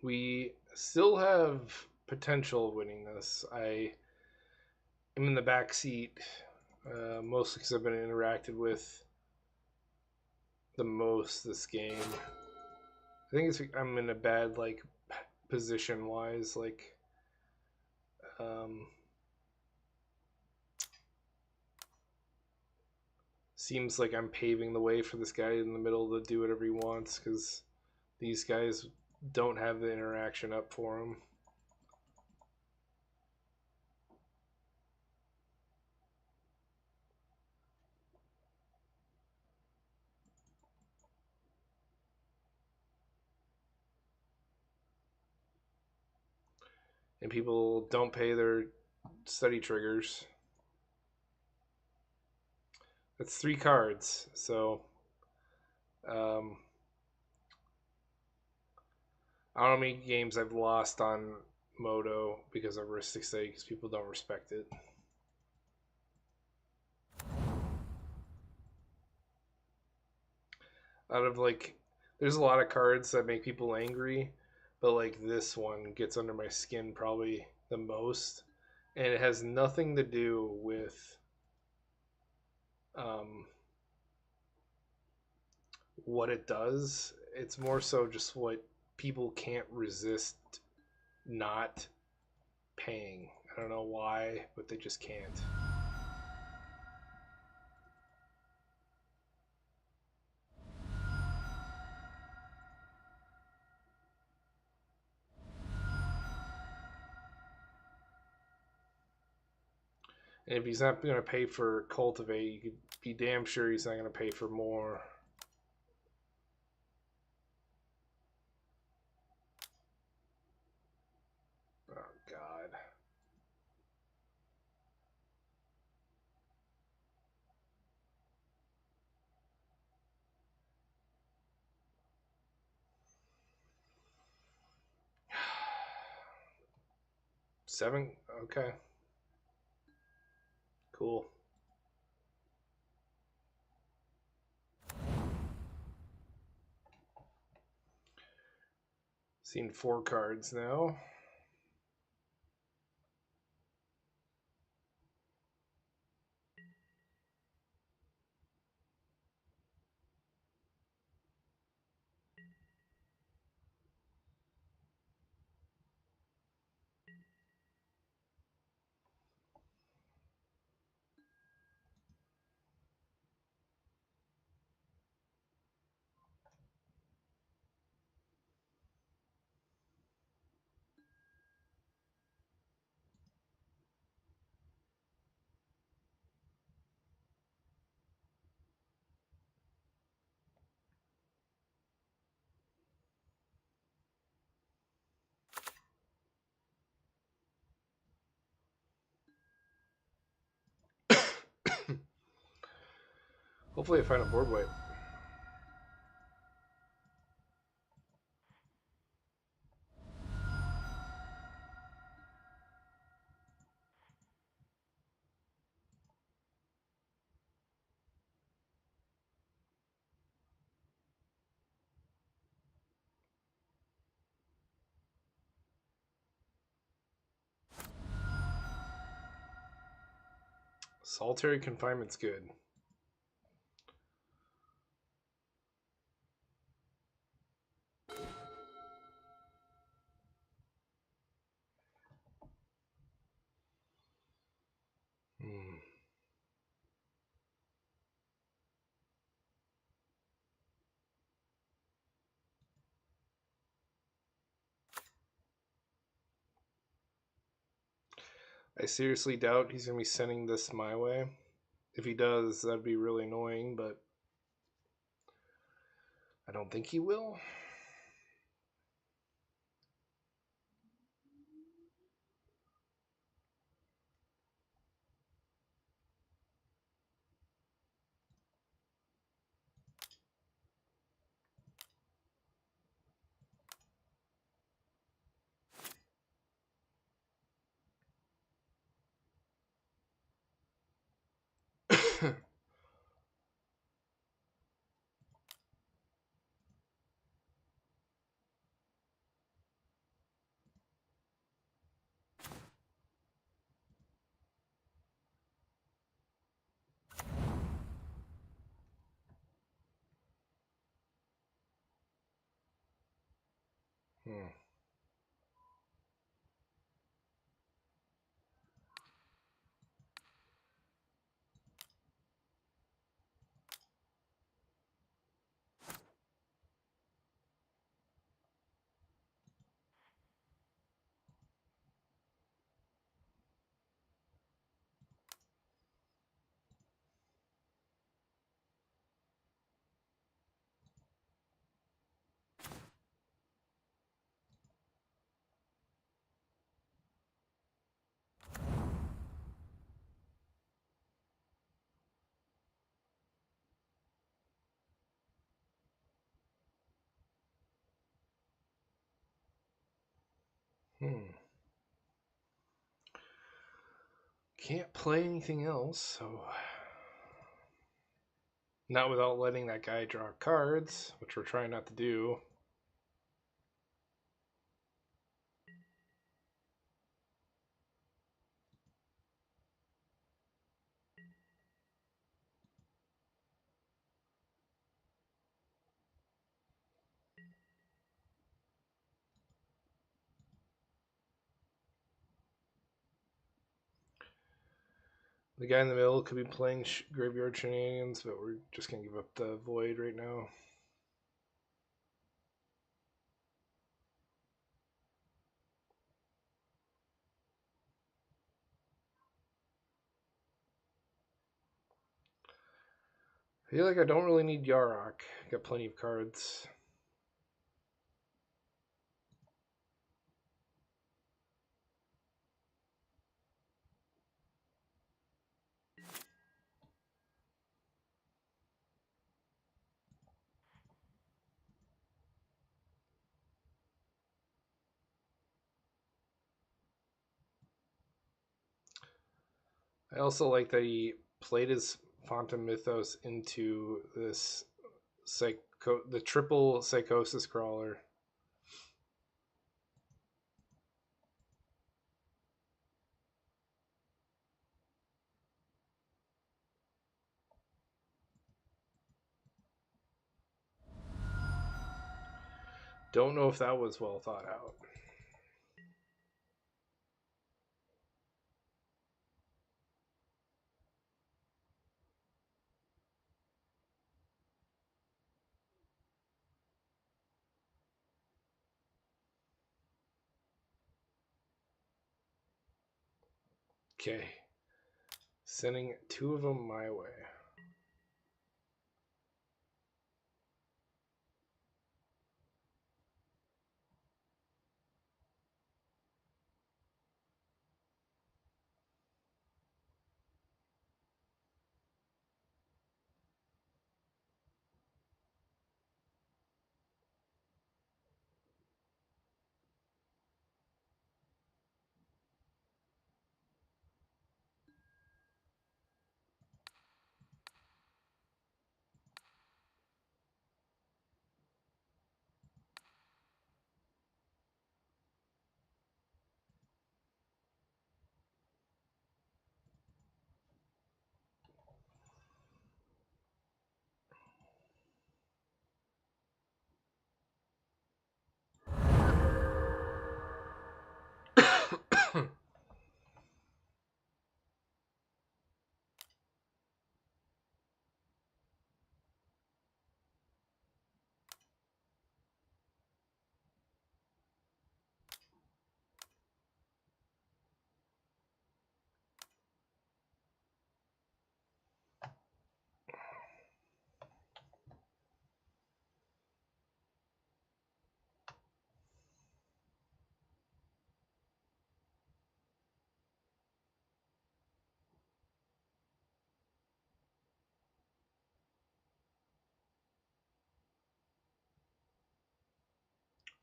We still have potential of winning this. I am in the back seat, mostly because I've been interacted with the most this game. I think I'm in a bad like position wise. Like, um, seems like I'm paving the way for this guy in the middle to do whatever he wants because these guys don't have the interaction up for him. And people don't pay their study triggers. That's 3 cards. So, um, I don't know how many games I've lost on Moto because of Ristic Study because people don't respect it. Out of like, there's a lot of cards that make people angry, but like this one gets under my skin probably the most, and it has nothing to do with um, what it does. It's more so just what people can't resist not paying. I don't know why, but they just can't. And if he's not going to pay for Cultivate, you could be damn sure he's not going to pay for more. Oh, God. 7. Okay. Cool. Seen 4 cards now. Hopefully I find a board wipe. Solitary confinement's good. Hmm. I seriously doubt he's going to be sending this my way. If he does, that'd be really annoying, but I don't think he will. Hmm. Hmm. Can't play anything else, so. Not without letting that guy draw cards, which we're trying not to do. The guy in the middle could be playing graveyard shenanigans, but we're just going to give up the void right now. I feel like I don't really need Yarok. I got plenty of cards. I also like that he played his Phantom Mythos into this the triple Psychosis Crawler. Don't know if that was well thought out. Okay. Sending 2 of them my way.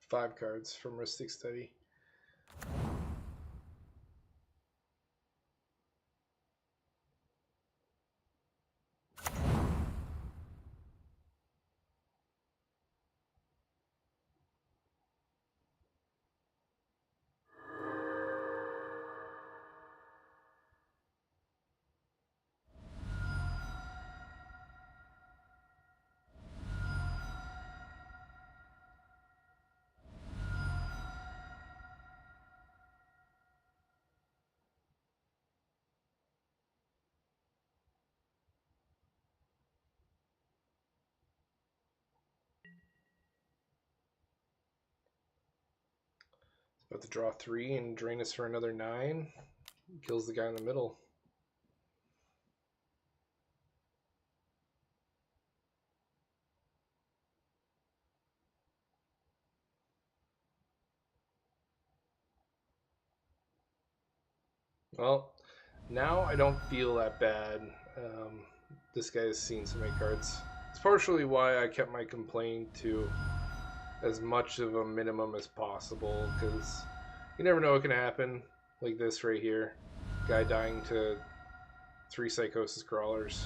Five cards from Mystic Study. About to draw 3 and drain us for another 9. Kills the guy in the middle. Well, now I don't feel that bad. This guy's seen so many cards. It's partially why I kept my complaint to as much of a minimum as possible, because you never know what can happen. Like this right here. Guy dying to 3 Psychosis Crawlers.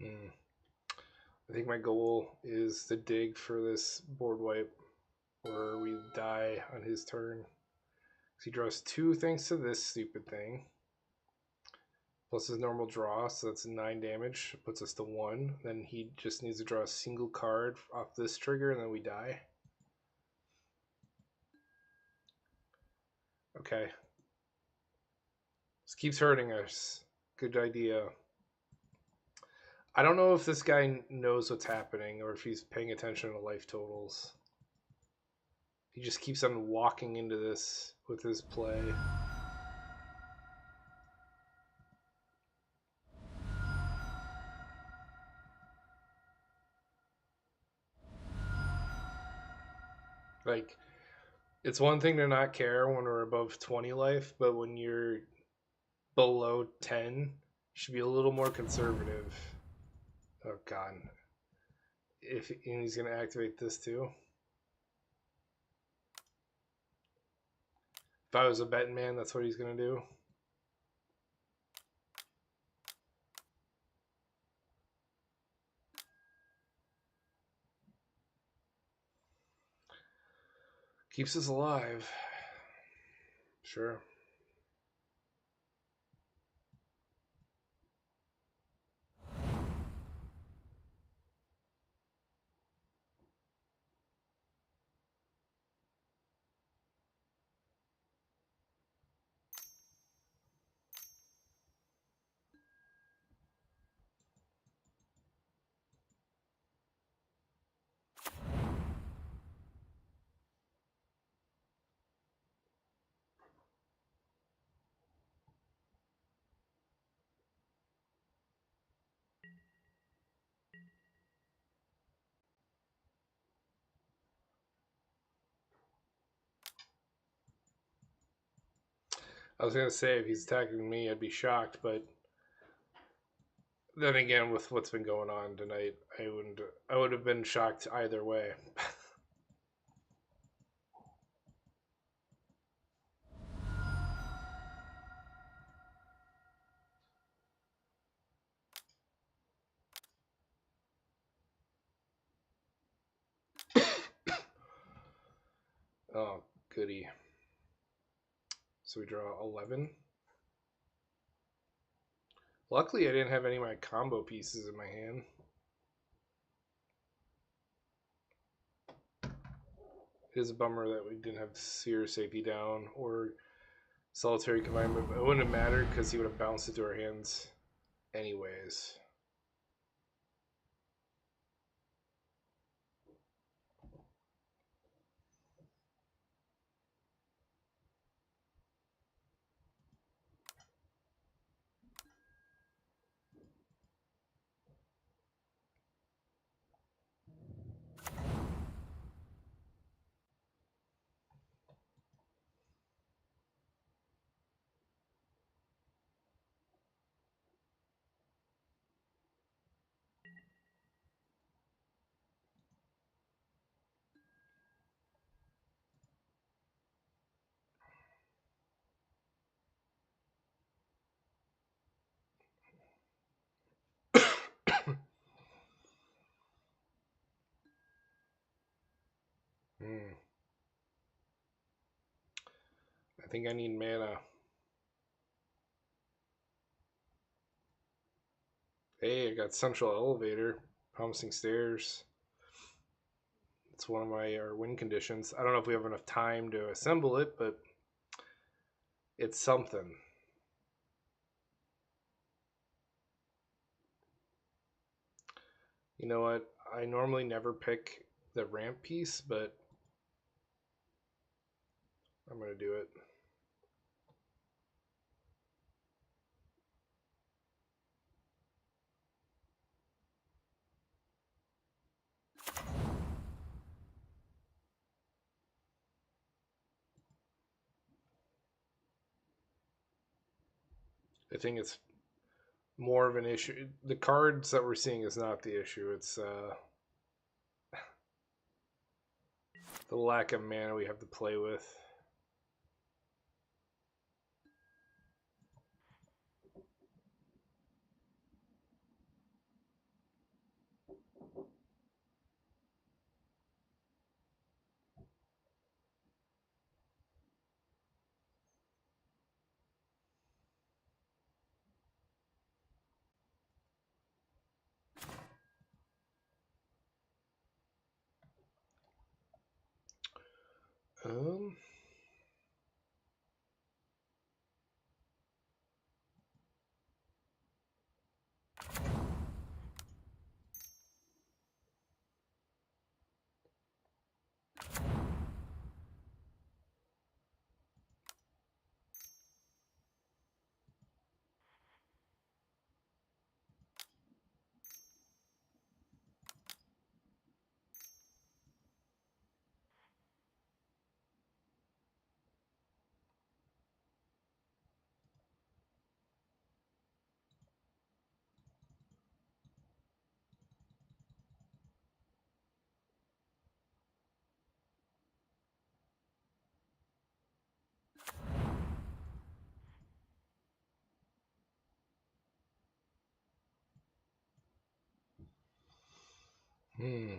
Hmm. I think my goal is to dig for this board wipe where we die on his turn. He draws 2 thanks to this stupid thing. Plus his normal draw, so that's 9 damage. Puts us to 1. Then he just needs to draw a single card off this trigger, and then we die. Okay. This keeps hurting us. Good idea. I don't know if this guy knows what's happening or if he's paying attention to life totals. He just keeps on walking into this with his play. Like, it's one thing to not care when we're above 20 life, but when you're below 10, you should be a little more conservative. Oh, God. And he's going to activate this too. If I was a betting man, that's what he's going to do. Keeps us alive. Sure. I was gonna say if he's attacking me, I'd be shocked, but then again, with what's been going on tonight, I would have been shocked either way. Oh, goody. So we draw 11. Luckily, I didn't have any of my combo pieces in my hand. It is a bummer that we didn't have Seer Safety down or Solitary Confinement, but it wouldn't have mattered because he would have bounced it to our hands anyways. I think I need mana. Hey, I got Central Elevator, Promising Stairs. It's one of our win conditions. I don't know if we have enough time to assemble it, but it's something. You know what? I normally never pick the ramp piece, but I'm going to do it. I think it's more of an issue. The cards that we're seeing is not the issue. It's the lack of mana we have to play with. Um, hmm.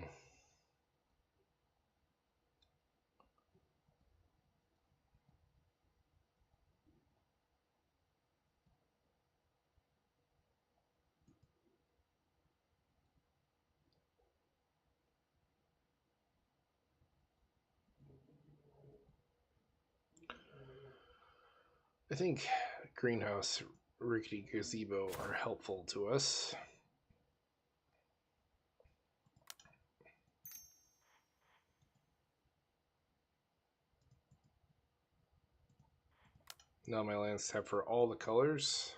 I think greenhouse rickety gazebo are helpful to us. Now my lands tap for all the colors.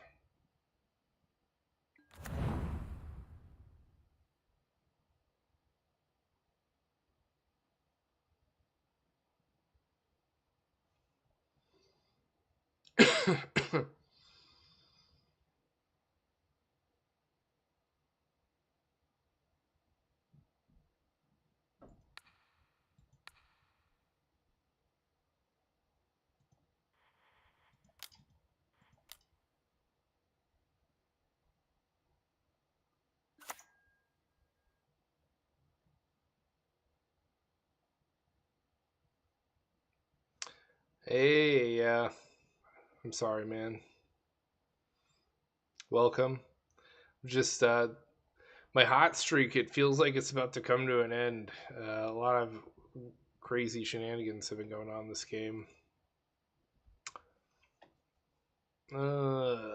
Hey, yeah. I'm sorry, man. Welcome. Just my hot streak. It feels like it's about to come to an end. A lot of crazy shenanigans have been going on this game. Uh,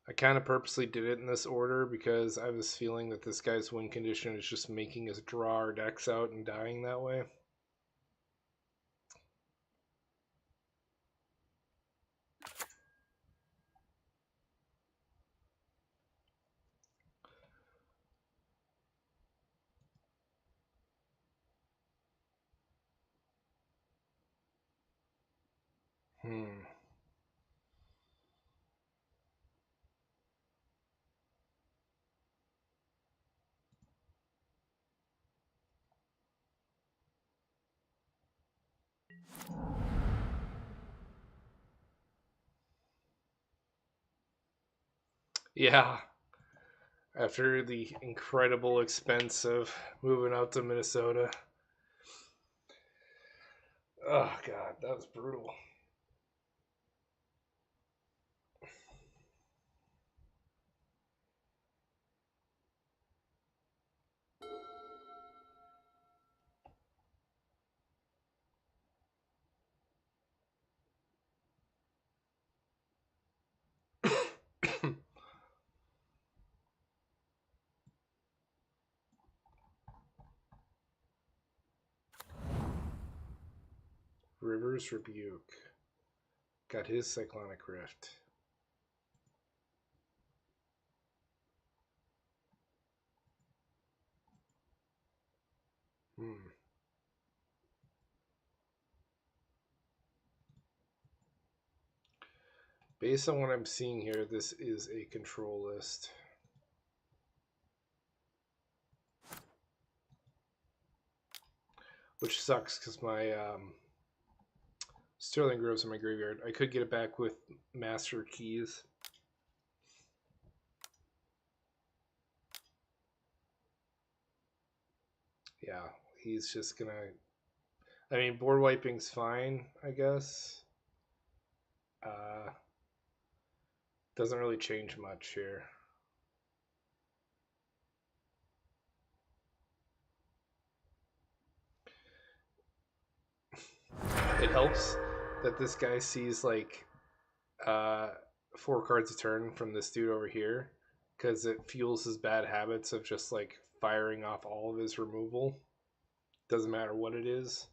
I kind of purposely did it in this order because I was feeling that this guy's win condition is just making us draw our decks out and dying that way. Hmm. Yeah. After the incredible expense of moving out to Minnesota. Oh, God, that was brutal. River's Rebuke. Got his Cyclonic Rift. Hmm. Based on what I'm seeing here, this is a control list. Which sucks because my Sterling Grove's in my graveyard. I could get it back with Master Keys. Yeah, he's just gonna. I mean, board wiping's fine, I guess. Uh, Doesn't really change much here. It helps that this guy sees like uh, 4 cards a turn from this dude over here because it fuels his bad habits of just like firing off all of his removal. Doesn't matter what it is.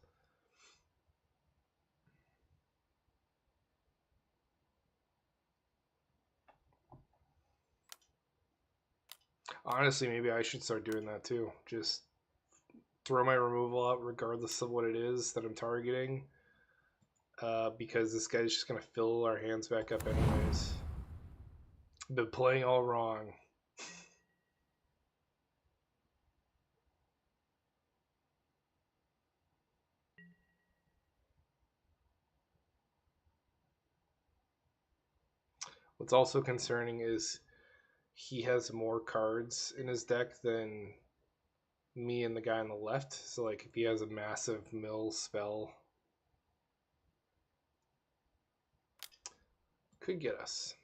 Honestly, maybe I should start doing that too. Just throw my removal out regardless of what it is that I'm targeting. Because this guy's just going to fill our hands back up anyways. Been playing all wrong. What's also concerning is he has more cards in his deck than me and the guy on the left. So, like, if he has a massive mill spell, could get us.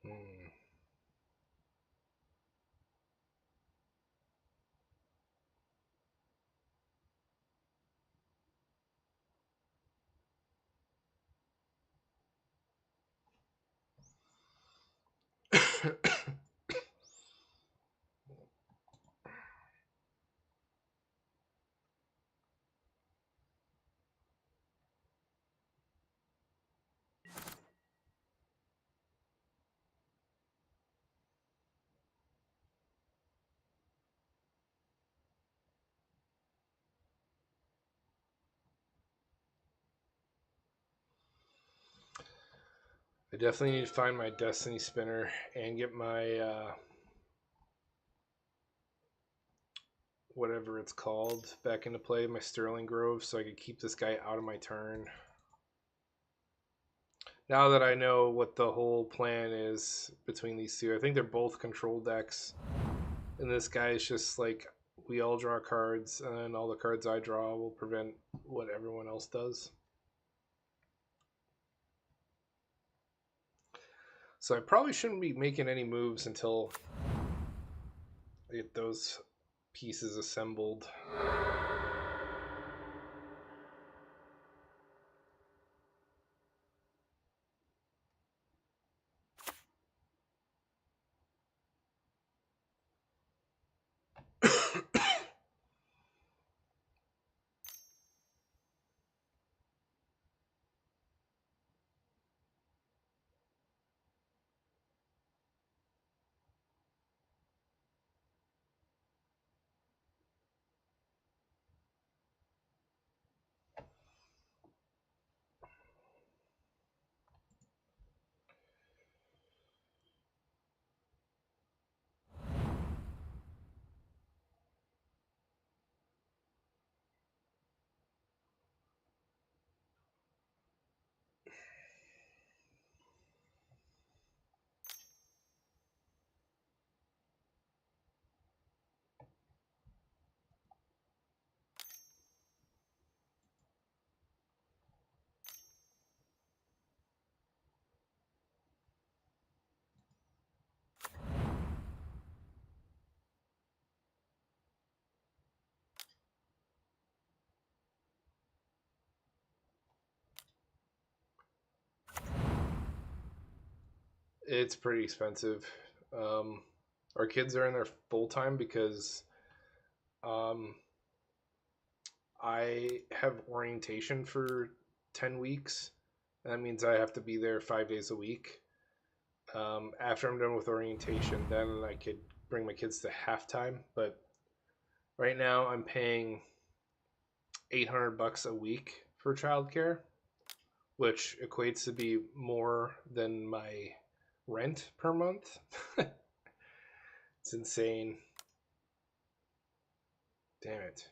Hmm. I definitely need to find my Destiny Spinner and get my whatever it's called back into play, my Sterling Grove, so I could keep this guy out of my turn. Now that I know what the whole plan is between these two, I think they're both control decks. And this guy is just like, we all draw cards, and then all the cards I draw will prevent what everyone else does. So I probably shouldn't be making any moves until I get those pieces assembled. It's pretty expensive. Um, our kids are in there full time because um, I have orientation for 10 weeks. That means I have to be there 5 days a week. After I'm done with orientation, then I could bring my kids to halftime. But Right now, I'm paying $800 a week for childcare, which equates to be more than my rent per month. It's insane. Damn it.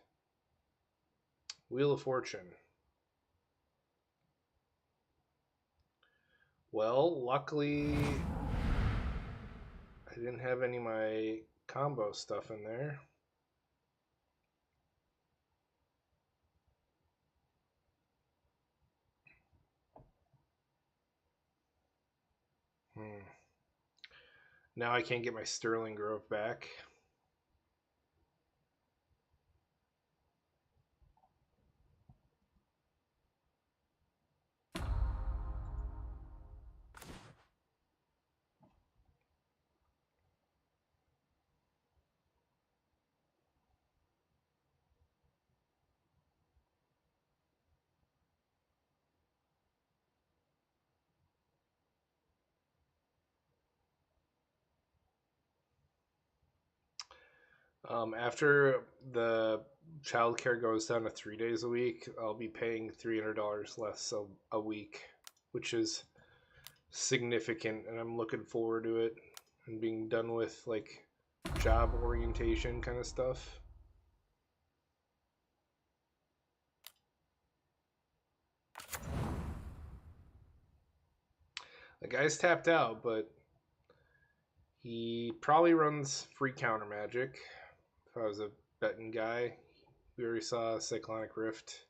Wheel of Fortune. Well, luckily, I didn't have any of my combo stuff in there. Hmm. Now I can't get my Sterling Grove back. After the childcare goes down to 3 days a week, I'll be paying $300 less a week, which is significant, and I'm looking forward to it and being done with like job orientation kind of stuff. The guy's tapped out, but he probably runs free counter magic. If I was a betting guy, we already saw Cyclonic Rift.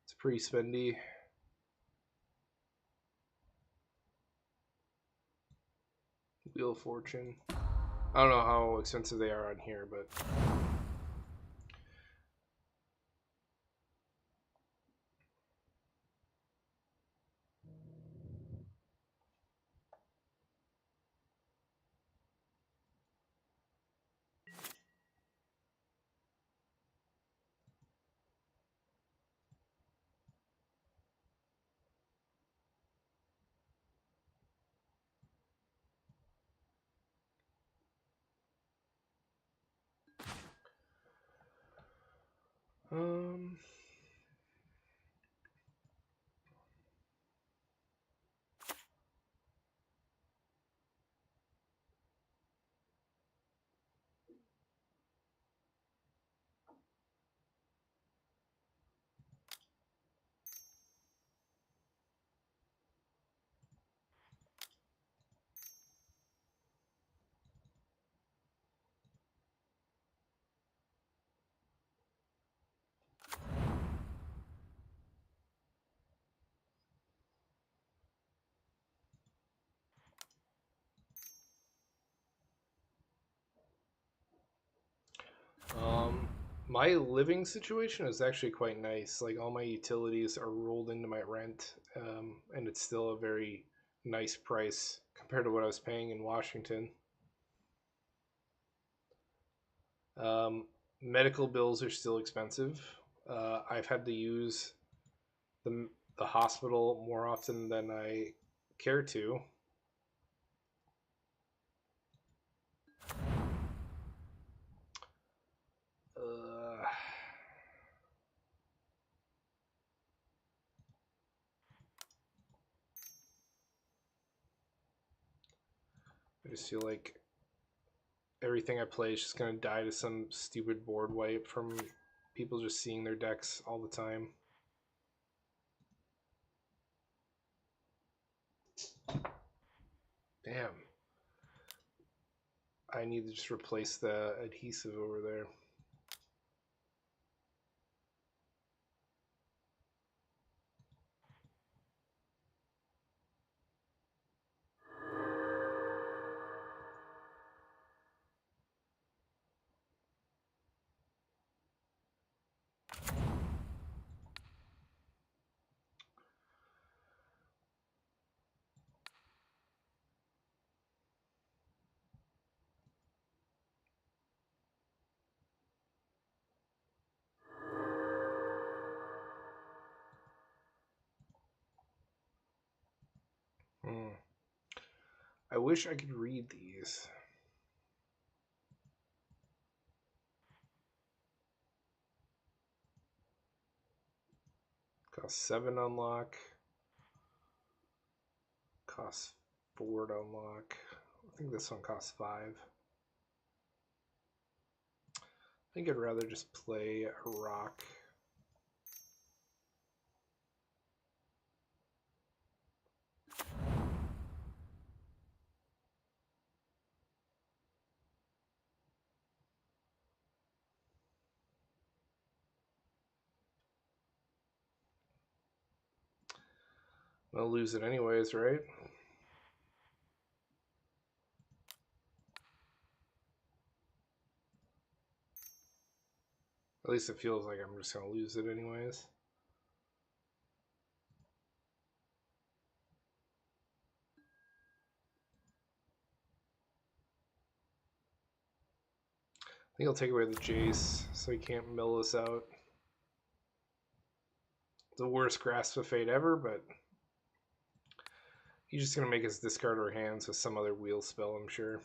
It's pretty spendy. Wheel of Fortune. I don't know how expensive they are on here, but um, Um, my living situation is actually quite nice. Like all my utilities are rolled into my rent, and it's still a very nice price compared to what I was paying in Washington. Um, Medical bills are still expensive. I've had to use the hospital more often than I care to. Uh, I just feel like everything I play is just gonna die to some stupid board wipe from people just seeing their decks all the time. Damn. I need to just replace the adhesive over there. Hmm. I wish I could read these. Costs 7 to unlock. Costs 4 to unlock. I think this one costs 5. I think I'd rather just play a rock. I'll lose it anyways, right? At least it feels like I'm just going to lose it anyways. I think I'll take away the Jace so he can't mill us out. The worst Grasp of Fate ever, but he's just going to make us discard our hands with some other wheel spell, I'm sure.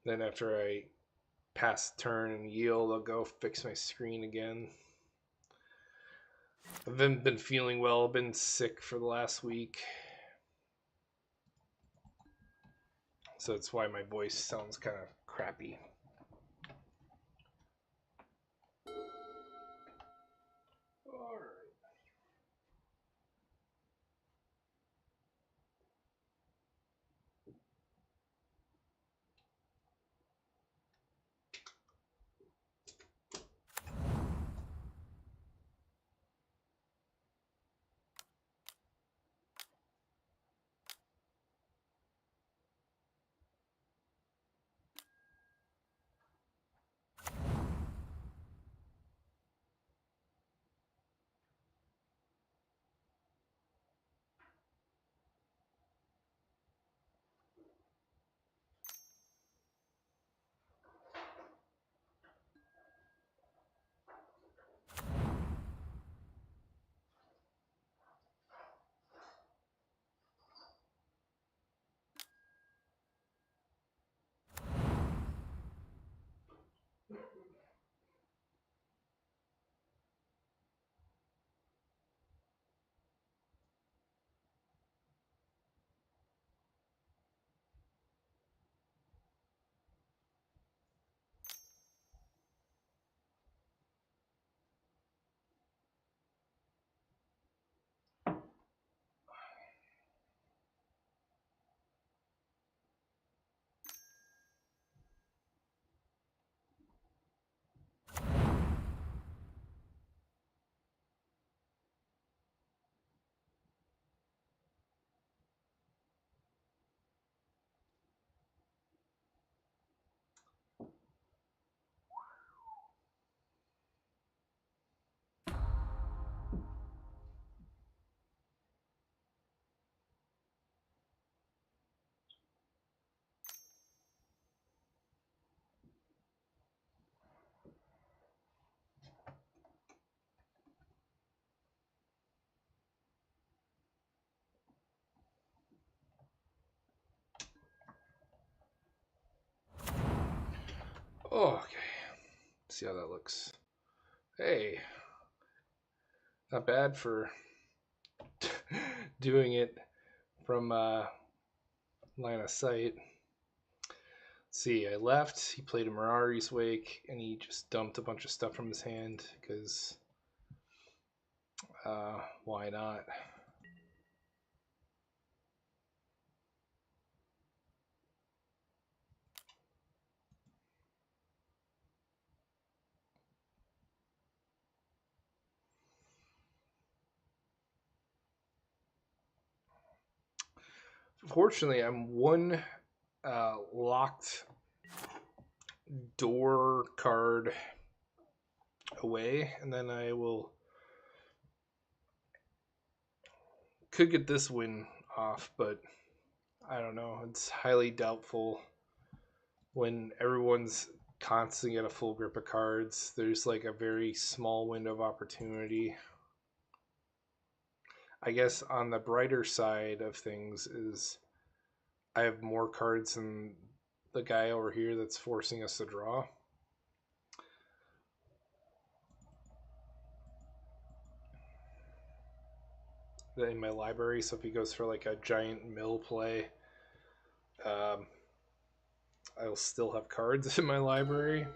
Then after I pass turn and yield, I'll go fix my screen again. I've been feeling well. I've been sick for the last week. So that's why my voice sounds kind of crappy. Oh, okay. See how that looks. Hey, not bad for doing it from line of sight. Let's see, I left. He played a Mirari's Wake, and he just dumped a bunch of stuff from his hand because why not? Fortunately, I'm one locked door card away, and then I could get this win off, but I don't know. It's highly doubtful when everyone's constantly at a full grip of cards, there's like a very small window of opportunity. I guess on the brighter side of things is I have more cards than the guy over here that's forcing us to draw. In my library, so if he goes for like a giant mill play, um, I'll still have cards in my library.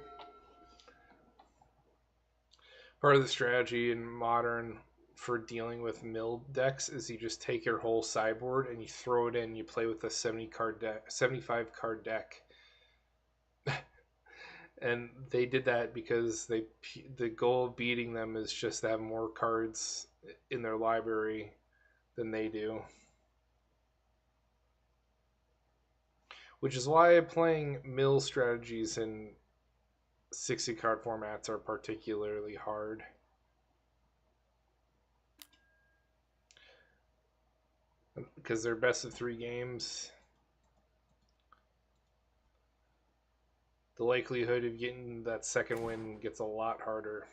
Part of the strategy in modern for dealing with mill decks is you just take your whole sideboard and you throw it in. You play with a 75 card deck, and they did that because the goal of beating them is just to have more cards in their library than they do. Which is why playing mill strategies in 60 card formats are particularly hard. Because they're best of 3 games. The likelihood of getting that second win gets a lot harder.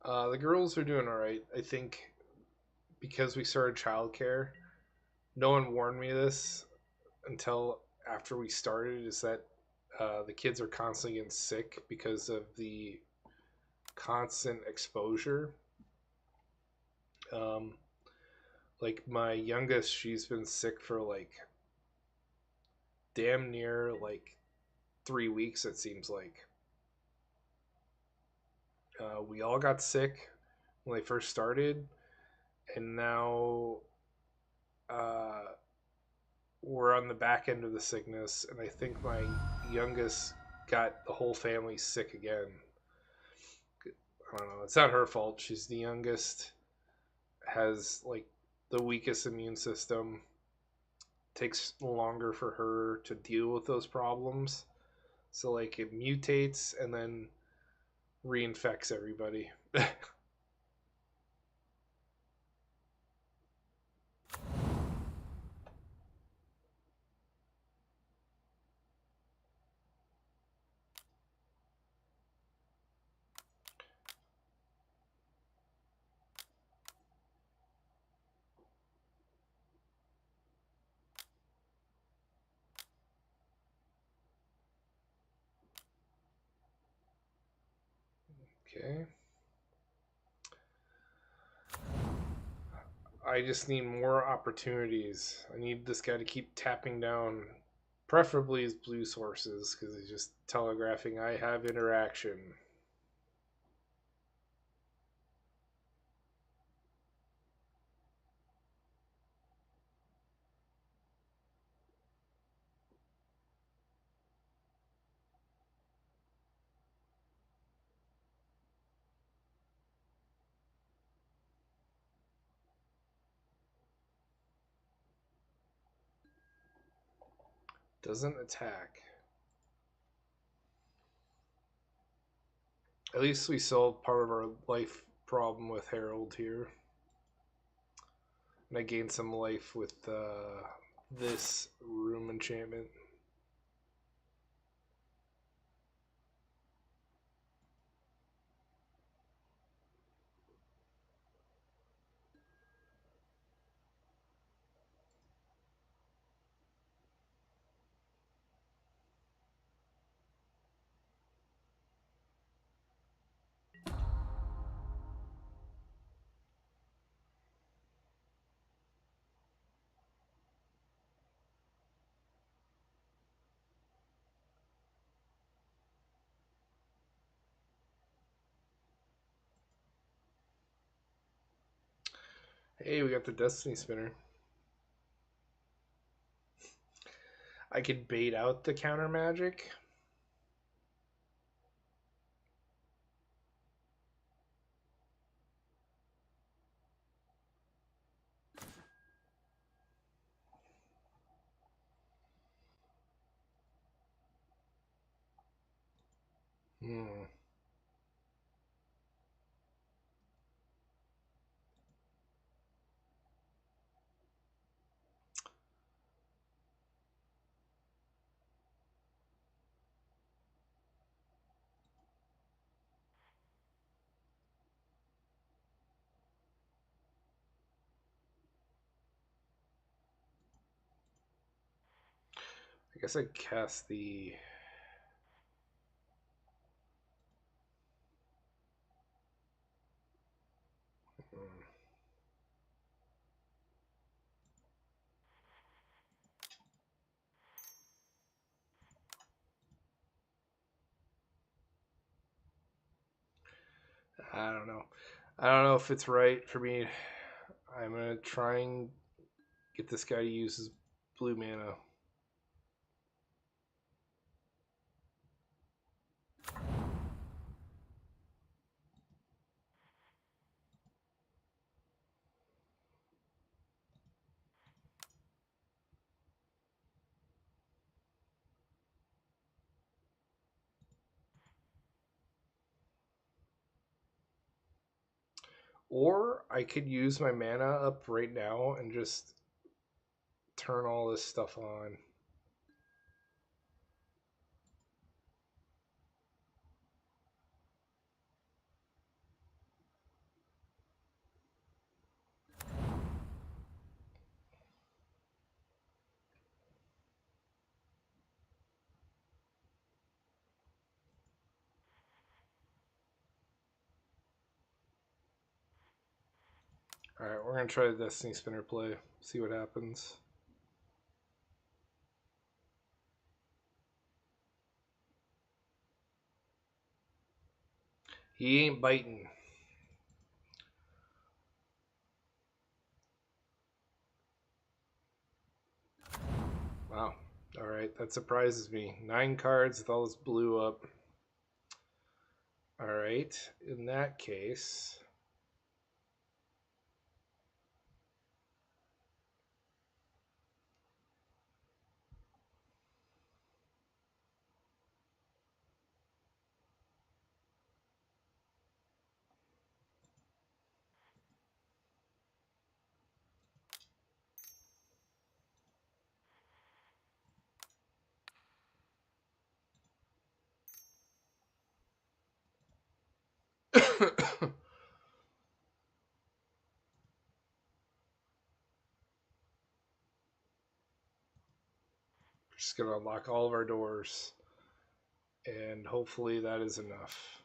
The girls are doing all right. I think because we started childcare, no one warned me this until after we started. Is that the kids are constantly getting sick because of the constant exposure. Um, like my youngest, she's been sick for like damn near like 3 weeks. It seems like we all got sick when they first started, and now uh, we're on the back end of the sickness, and I think my youngest got the whole family sick again. I don't know. It's not her fault. She's the youngest, has like the weakest immune system. Takes longer for her to deal with those problems. So like it mutates and then reinfects everybody. Okay. I just need more opportunities. I need this guy to keep tapping down, preferably his blue sources, because he's just telegraphing I have interaction. Doesn't attack. At least we solved part of our life problem with Harold here. And I gained some life with this room enchantment. Hey, we got the Destiny Spinner. I could bait out the counter magic. Hmm. I guess I cast the. Hmm. I don't know. I don't know if it's right for me. I'm gonna try and get this guy to use his blue mana. Or I could use my mana up right now and just turn all this stuff on. Alright, we're gonna try the Destiny Spinner play. See what happens. He ain't biting. Wow. Alright, that surprises me. 9 cards with all this blue up. Alright, in that case. Just gonna unlock all of our doors. And hopefully that is enough.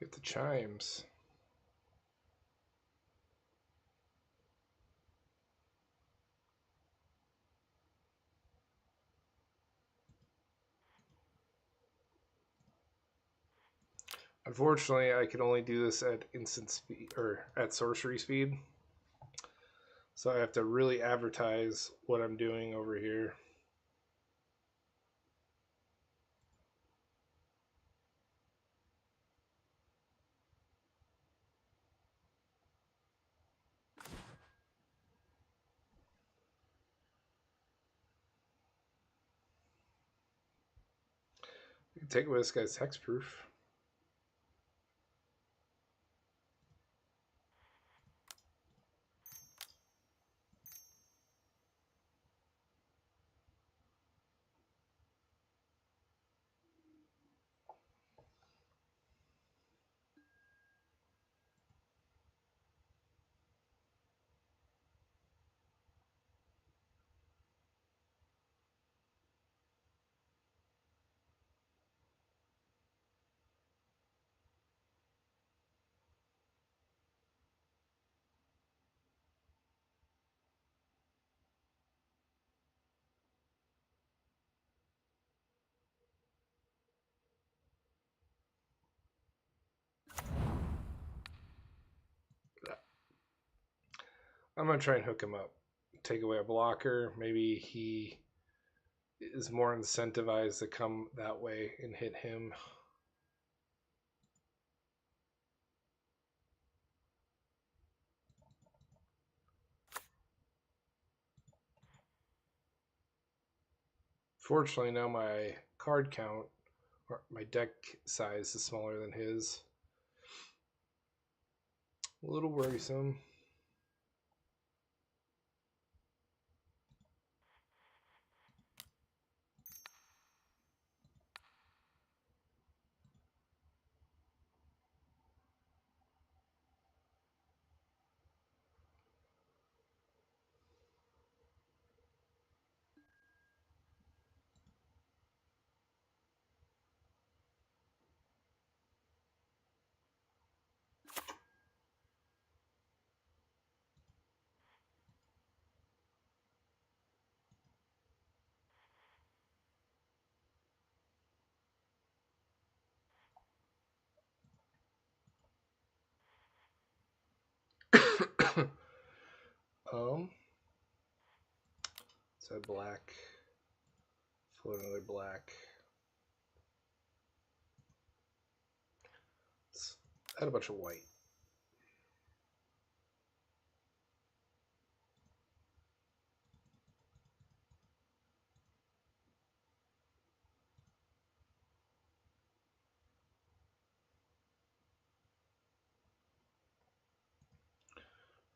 Get the chimes. Unfortunately, I can only do this at instant speed or at sorcery speed. So I have to really advertise what I'm doing over here. You can take away this guy's hexproof. I'm gonna try and hook him up. Take away a blocker. Maybe he is more incentivized to come that way and hit him. Fortunately, now my card count or my deck size is smaller than his. A little worrisome. um, so black, float another black. Let's add a bunch of white.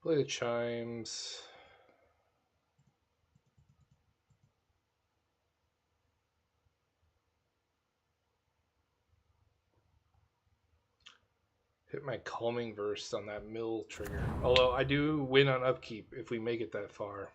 Play the chimes. Hit my calming verse on that mill trigger. Although I do win on upkeep if we make it that far.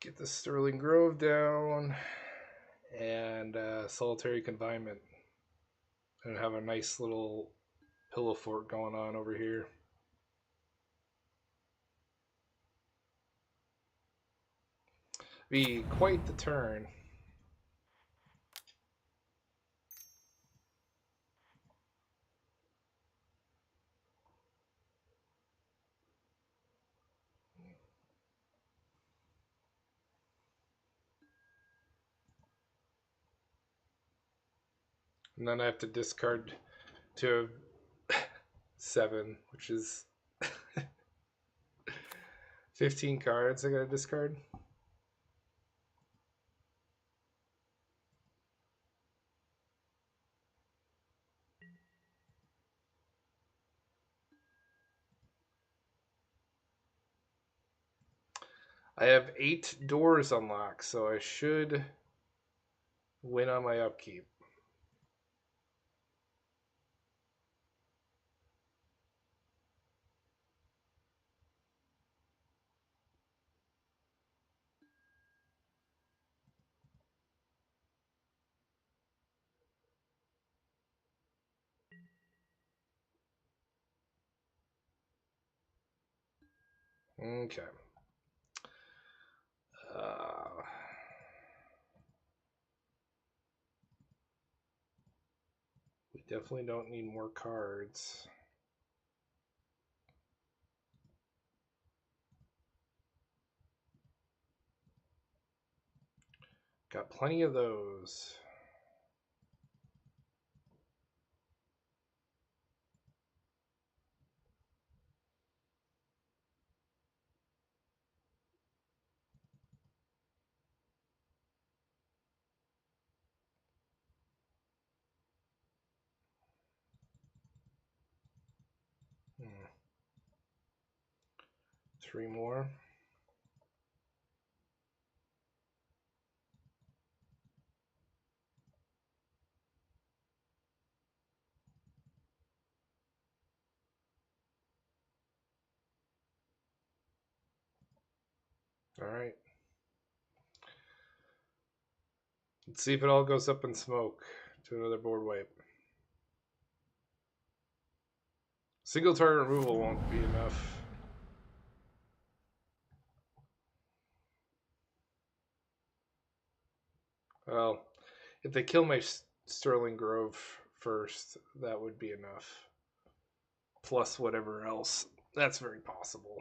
Get the Sterling Grove down and Solitary Confinement. And have a nice little pillow fort going on over here. Be quite the turn. And then I have to discard to 7, which is 15 cards I gotta discard. I have 8 doors unlocked, so I should win on my upkeep. Okay. Uh, we definitely don't need more cards. Got plenty of those. Hmm. 3 more. All right. Let's see if it all goes up in smoke to another board wipe. Single target removal won't be enough. Well, if they kill my Sterling Grove first, that would be enough. Plus whatever else. That's very possible.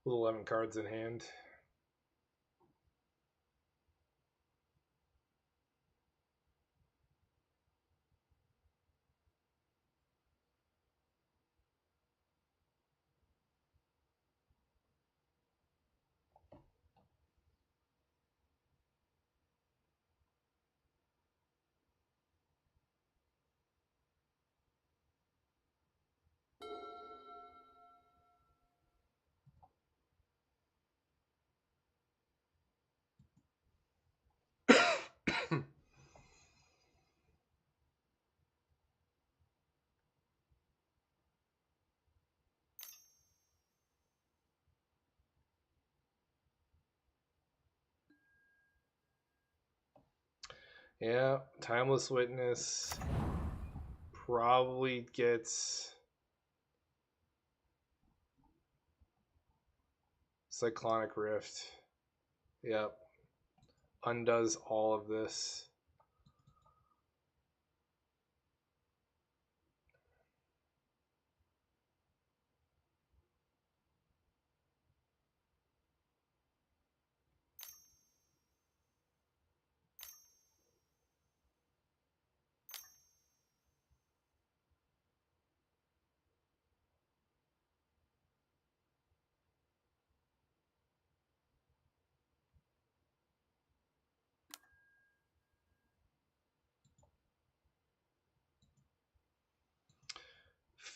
With 11 cards in hand. Yeah, Timeless Witness probably gets Cyclonic Rift. Yep. Undoes all of this.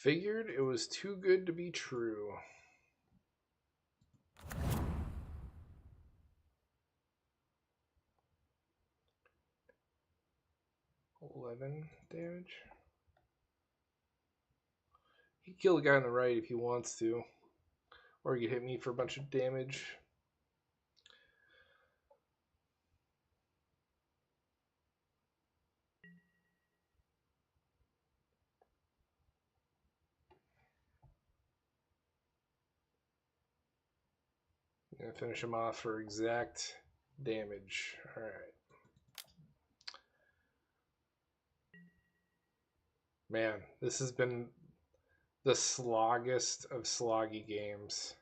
Figured it was too good to be true. 11 damage. He can kill the guy on the right if he wants to. Or he could hit me for a bunch of damage. Gonna finish him off for exact damage. Alright. Man, this has been the sloggest of sloggy games.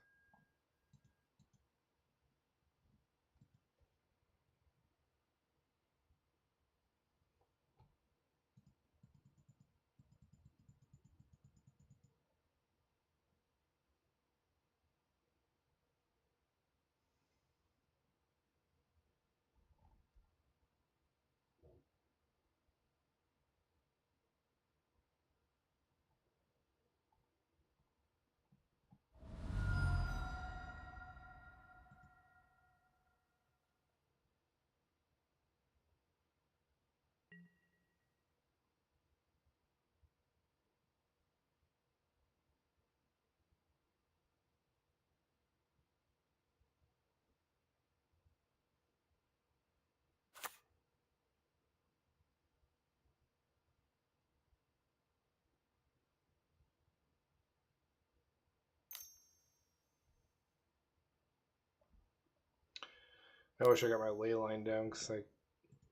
I wish I got my ley line down because I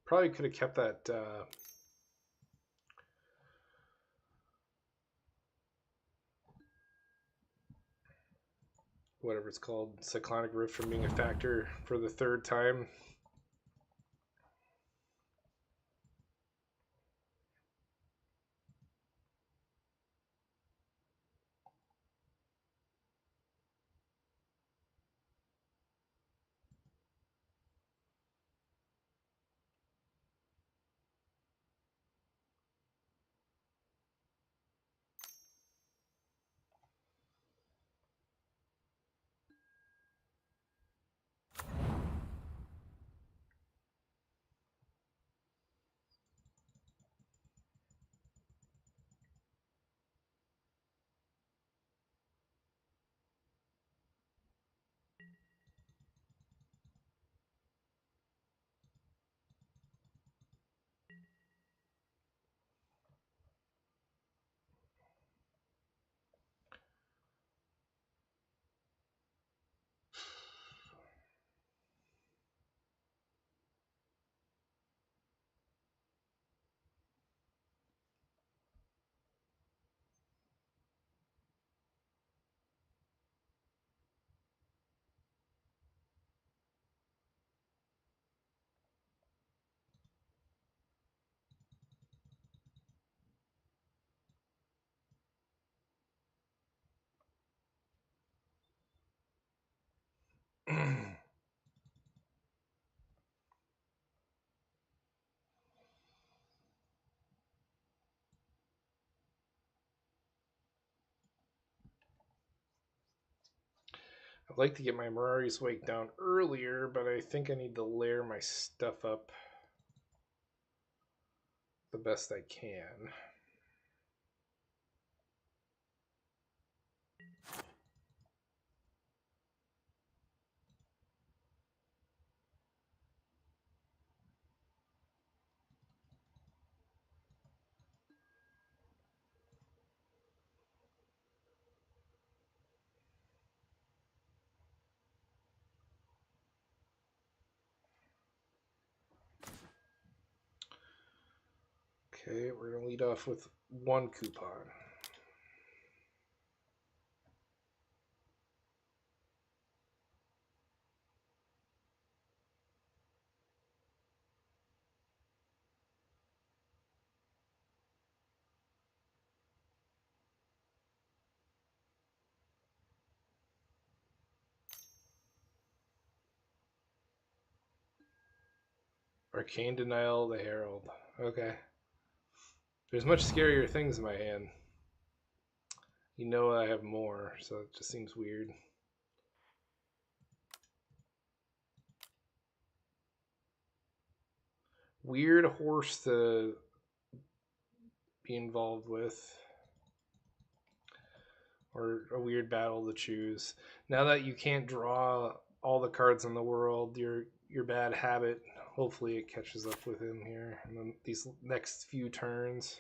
probably could have kept that whatever it's called, cyclonic rift from being a factor for the third time. I'd like to get my Mirari's Wake down earlier, but I think I need to layer my stuff up the best I can. Okay, we're going to lead off with one coupon. Arcane Denial, the Herald. Okay. There's much scarier things in my hand. You know I have more, so it just seems weird. Weird horse to be involved with. Or a weird battle to choose. Now that you can't draw all the cards in the world, your bad habit, hopefully it catches up with him here. And then these next few turns.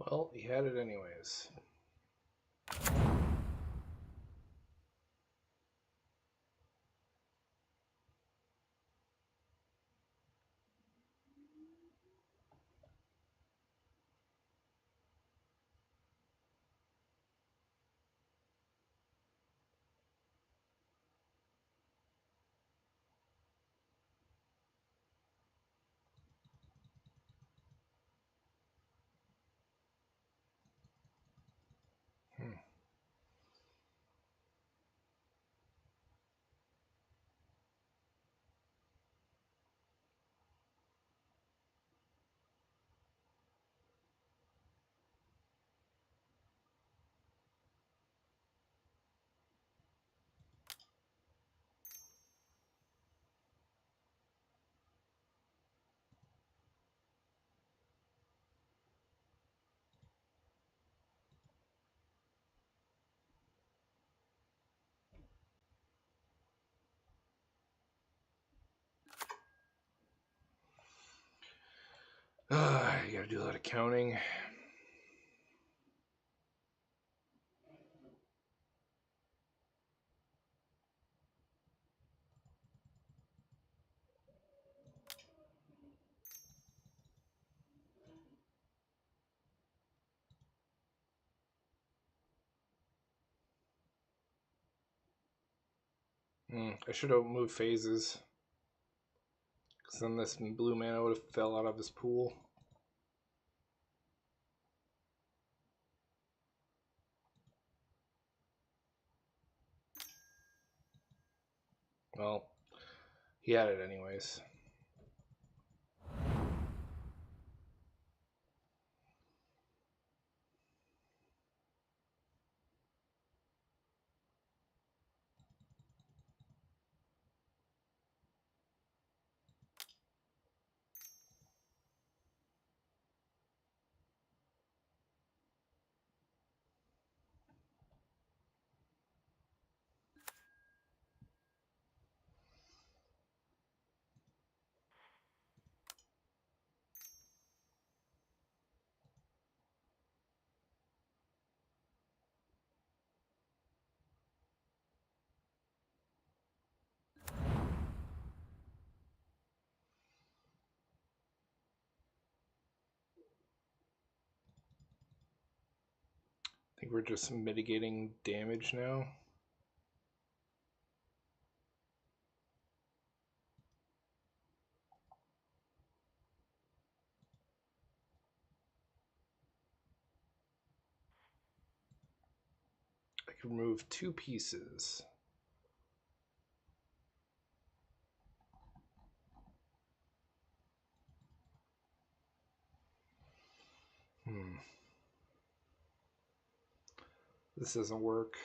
Well, he had it anyways. Hmm. You gotta do a lot of counting. I should have moved phases. Because then this blue mana would have fell out of his pool. Well, he had it anyways. I think we're just mitigating damage now. I can remove 2 pieces. This doesn't work.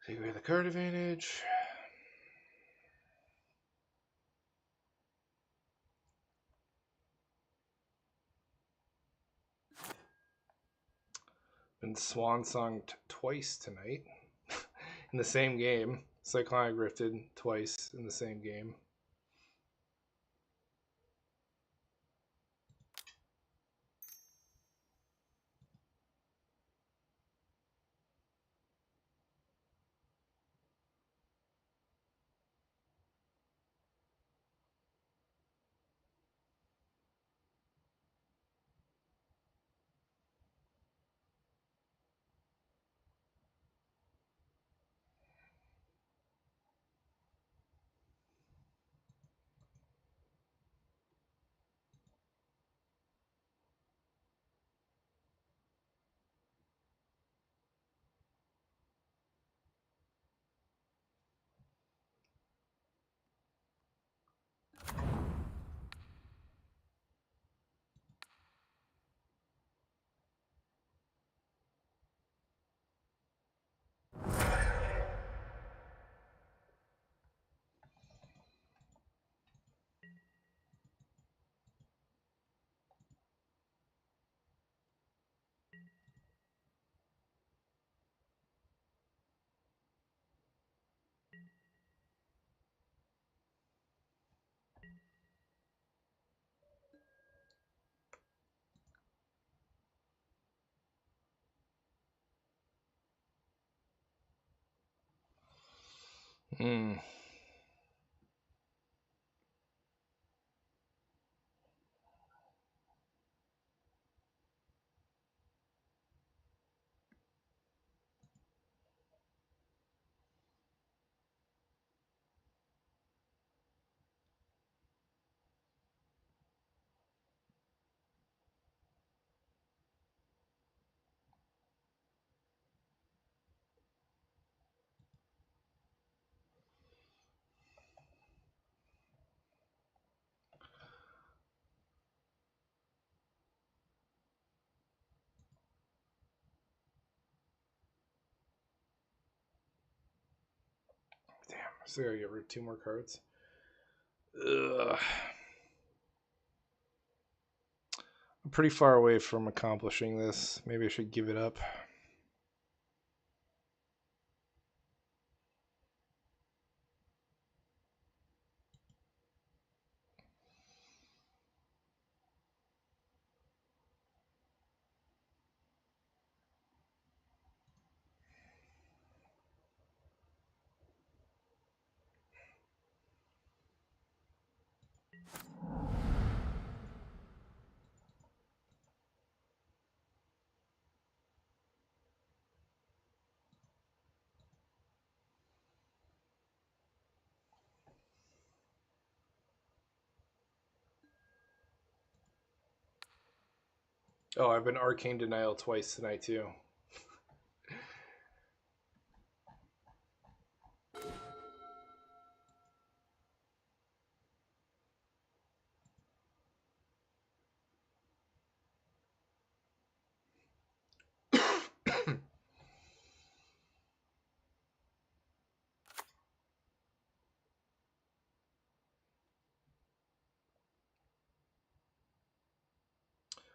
Take away the card advantage. Been swan-songed twice tonight in the same game. Cyclonic Rifted twice in the same game. Hmm. Damn. So I gotta get rid of two more cards. Ugh. I'm pretty far away from accomplishing this. Maybe I should give it up. Oh, I've been Arcane Denial twice tonight, too.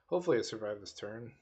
Hopefully, I survive this turn.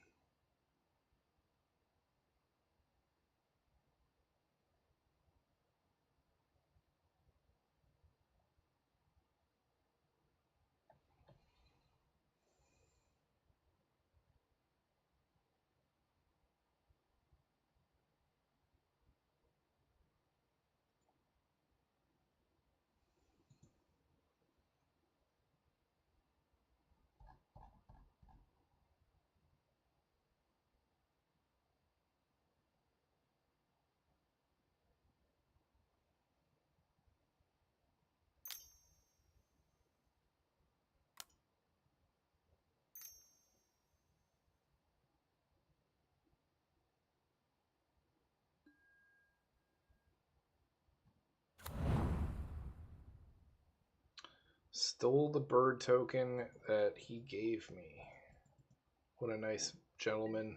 Stole the bird token that he gave me. What a nice gentleman.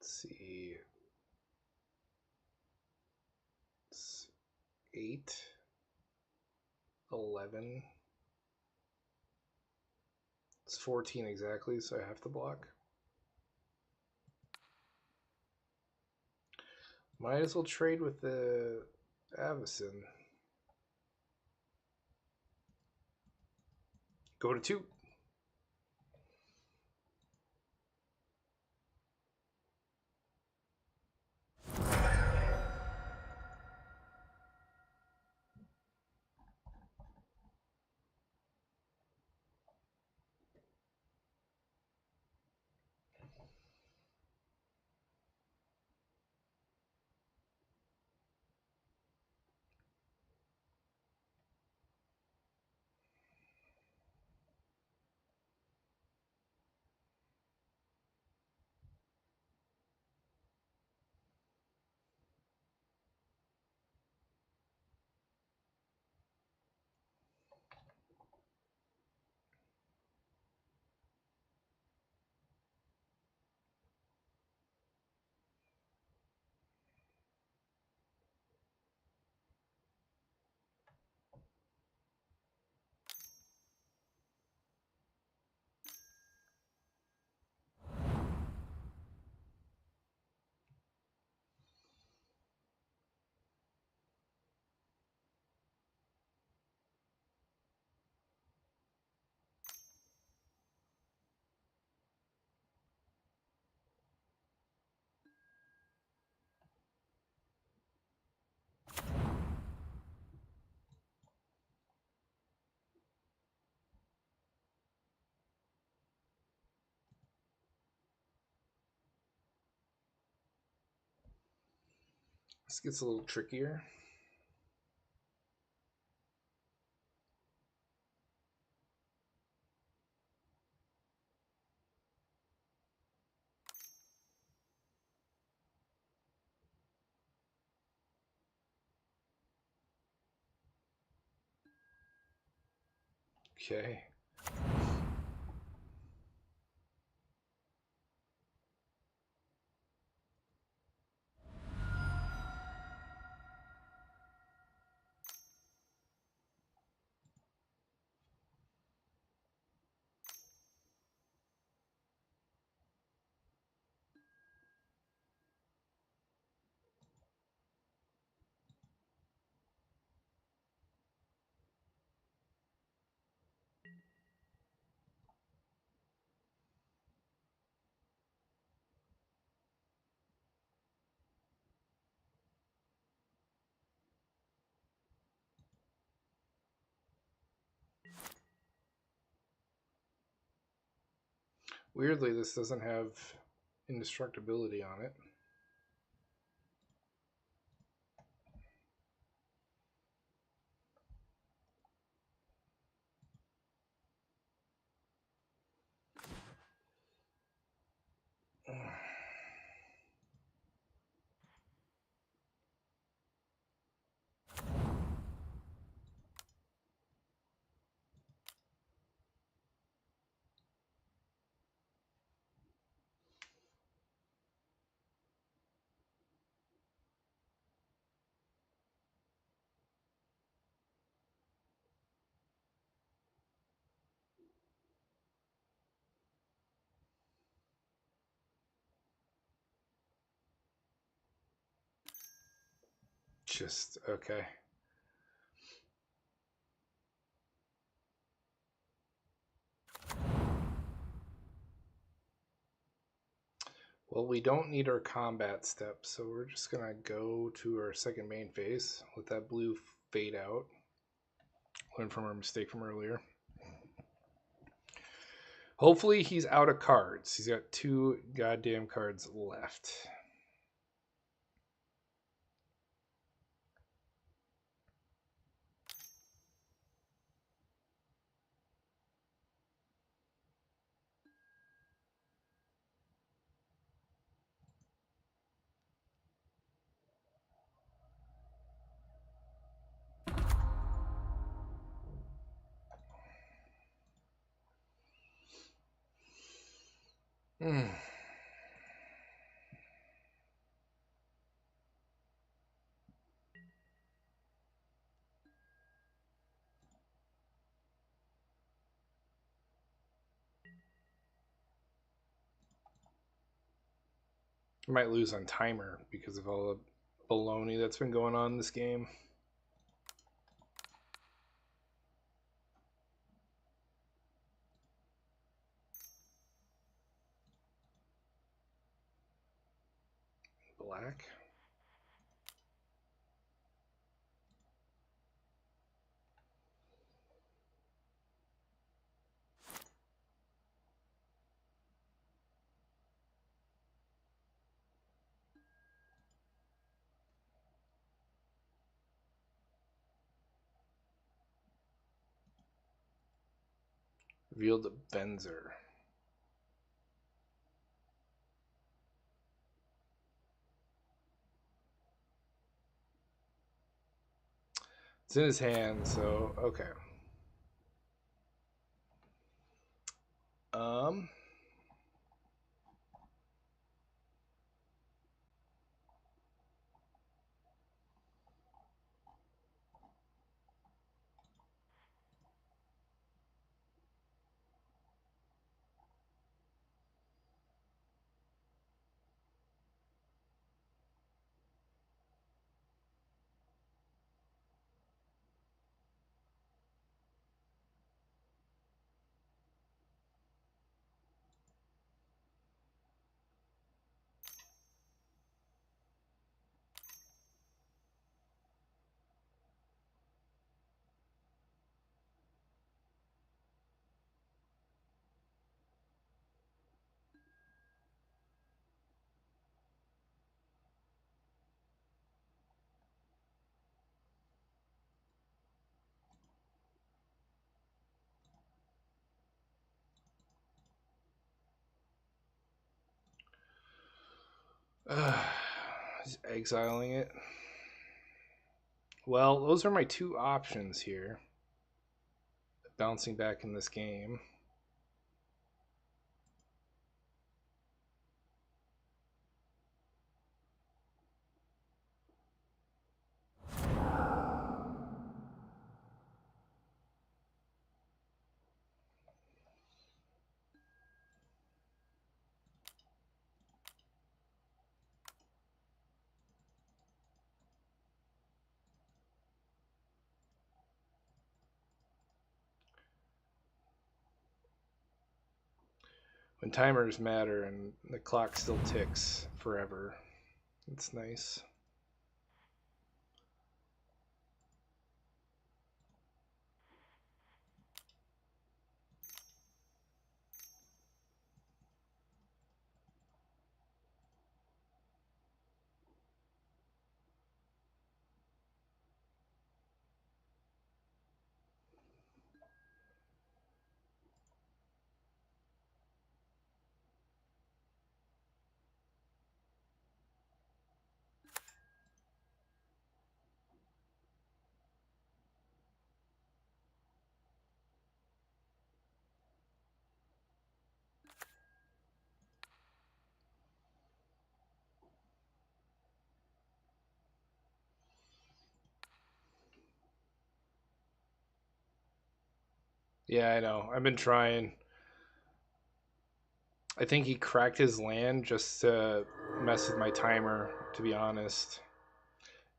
Let's see. It's 8, 11. It's 14 exactly, so I have to block. Might as well trade with the Avacyn. Go to 2. This gets a little trickier. Okay. Weirdly, this doesn't have indestructibility on it. Just okay. Well, we don't need our combat step, so we're just gonna go to our second main phase. Let that blue fade out. Learn from our mistake from earlier. Hopefully he's out of cards. He's got 2 goddamn cards left. Hmm. I might lose on timer because of all the baloney that's been going on in this game. Black. Revealed Benzer. It's in his hand, so okay. Um, Just exiling it. Well, those are my two options here. Bouncing back in this game. When timers matter and the clock still ticks forever. It's nice. Yeah, I know. I've been trying. I think he cracked his land just to mess with my timer, to be honest.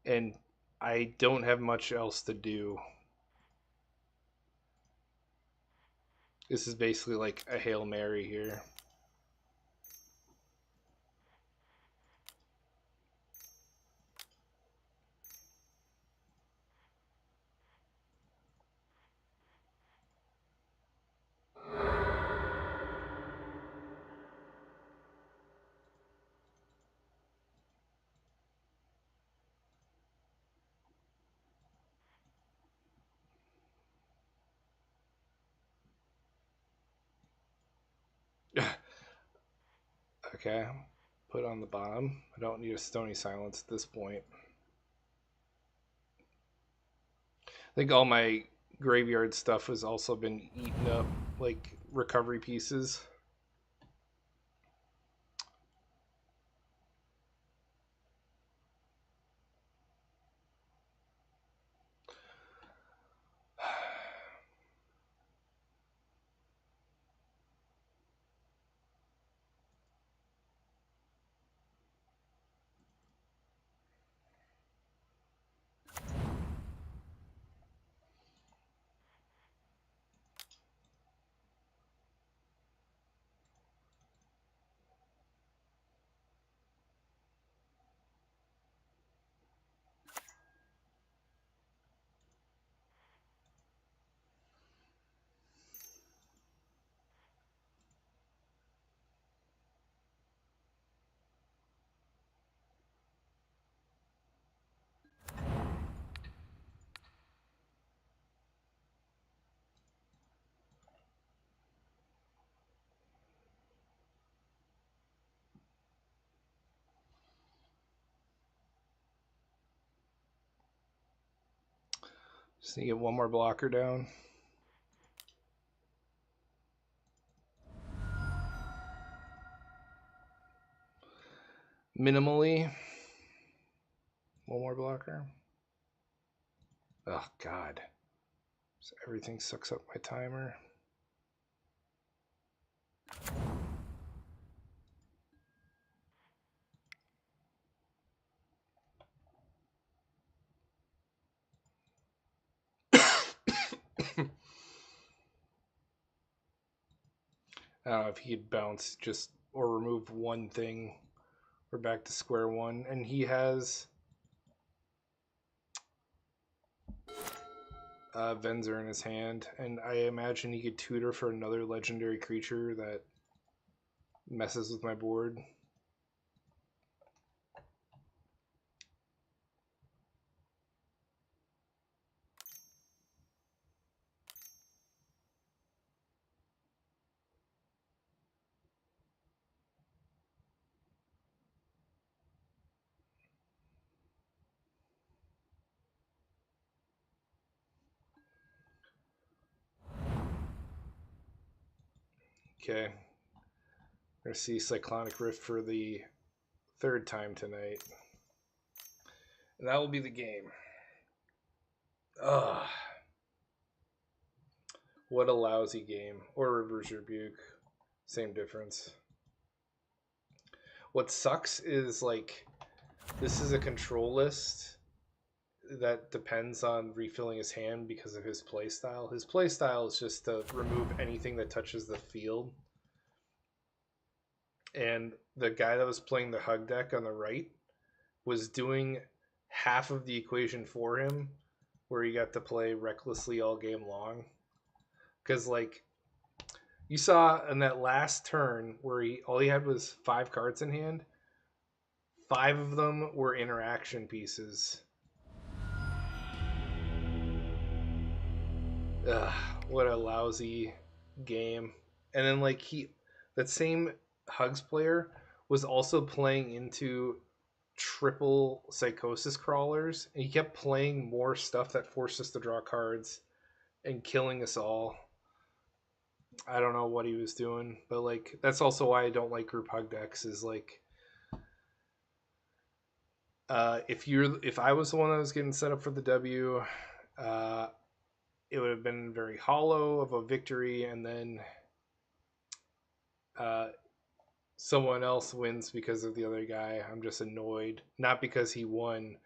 And I don't have much else to do. This is basically like a Hail Mary here. Okay, put on the bottom. I don't need a Stony Silence at this point. I think all my graveyard stuff has also been eaten up, like recovery pieces. Just need to get one more blocker down. Minimally. One more blocker. Oh, God. So everything sucks up my timer. I don't know if he'd bounce just or remove one thing. We're back to square one. And he has Venzer in his hand. And I imagine he could tutor for another legendary creature that messes with my board. Okay. We're going to see Cyclonic Rift for the third time tonight. And that will be the game. Ugh. What a lousy game. Or Reverse Rebuke. Same difference. What sucks is, like, this is a control list that depends on refilling his hand because of his playstyle. His playstyle is just to remove anything that touches the field. And the guy that was playing the hug deck on the right was doing half of the equation for him, where he got to play recklessly all game long. Because, like, you saw in that last turn where all he had was 5 cards in hand, 5 of them were interaction pieces. Ugh, what a lousy game. And then, like, that same Hugs player was also playing into triple Psychosis crawlers, and he kept playing more stuff that forced us to draw cards and killing us all. I don't know what he was doing, but, like, that's also why I don't like group hug decks. Is like, if I was the one that was getting set up for the W, it would have been very hollow of a victory, and then someone else wins because of the other guy. I'm just annoyed, not because he won,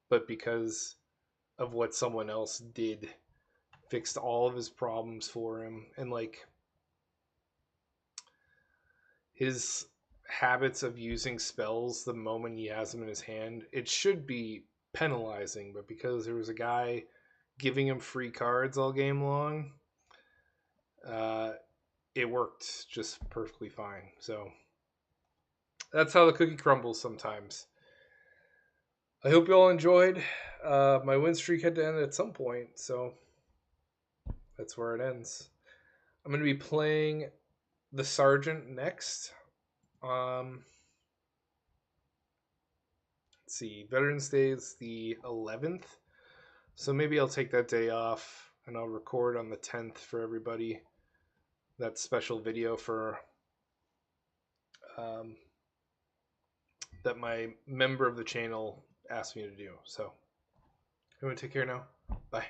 but because of what someone else did. Fixed all of his problems for him, and, like, his habits of using spells the moment he has them in his hand, it should be penalizing, but because there was a guy giving him free cards all game long, it worked just perfectly fine. So that's how the cookie crumbles sometimes. I hope you all enjoyed. My win streak had to end at some point, so that's where it ends. I'm going to be playing the Sergeant next. Let's see. Veterans Day is the 11th, so maybe I'll take that day off and I'll record on the 10th for everybody. That special video for that my member of the channel asked me to do. So I'm going to take care now. Bye.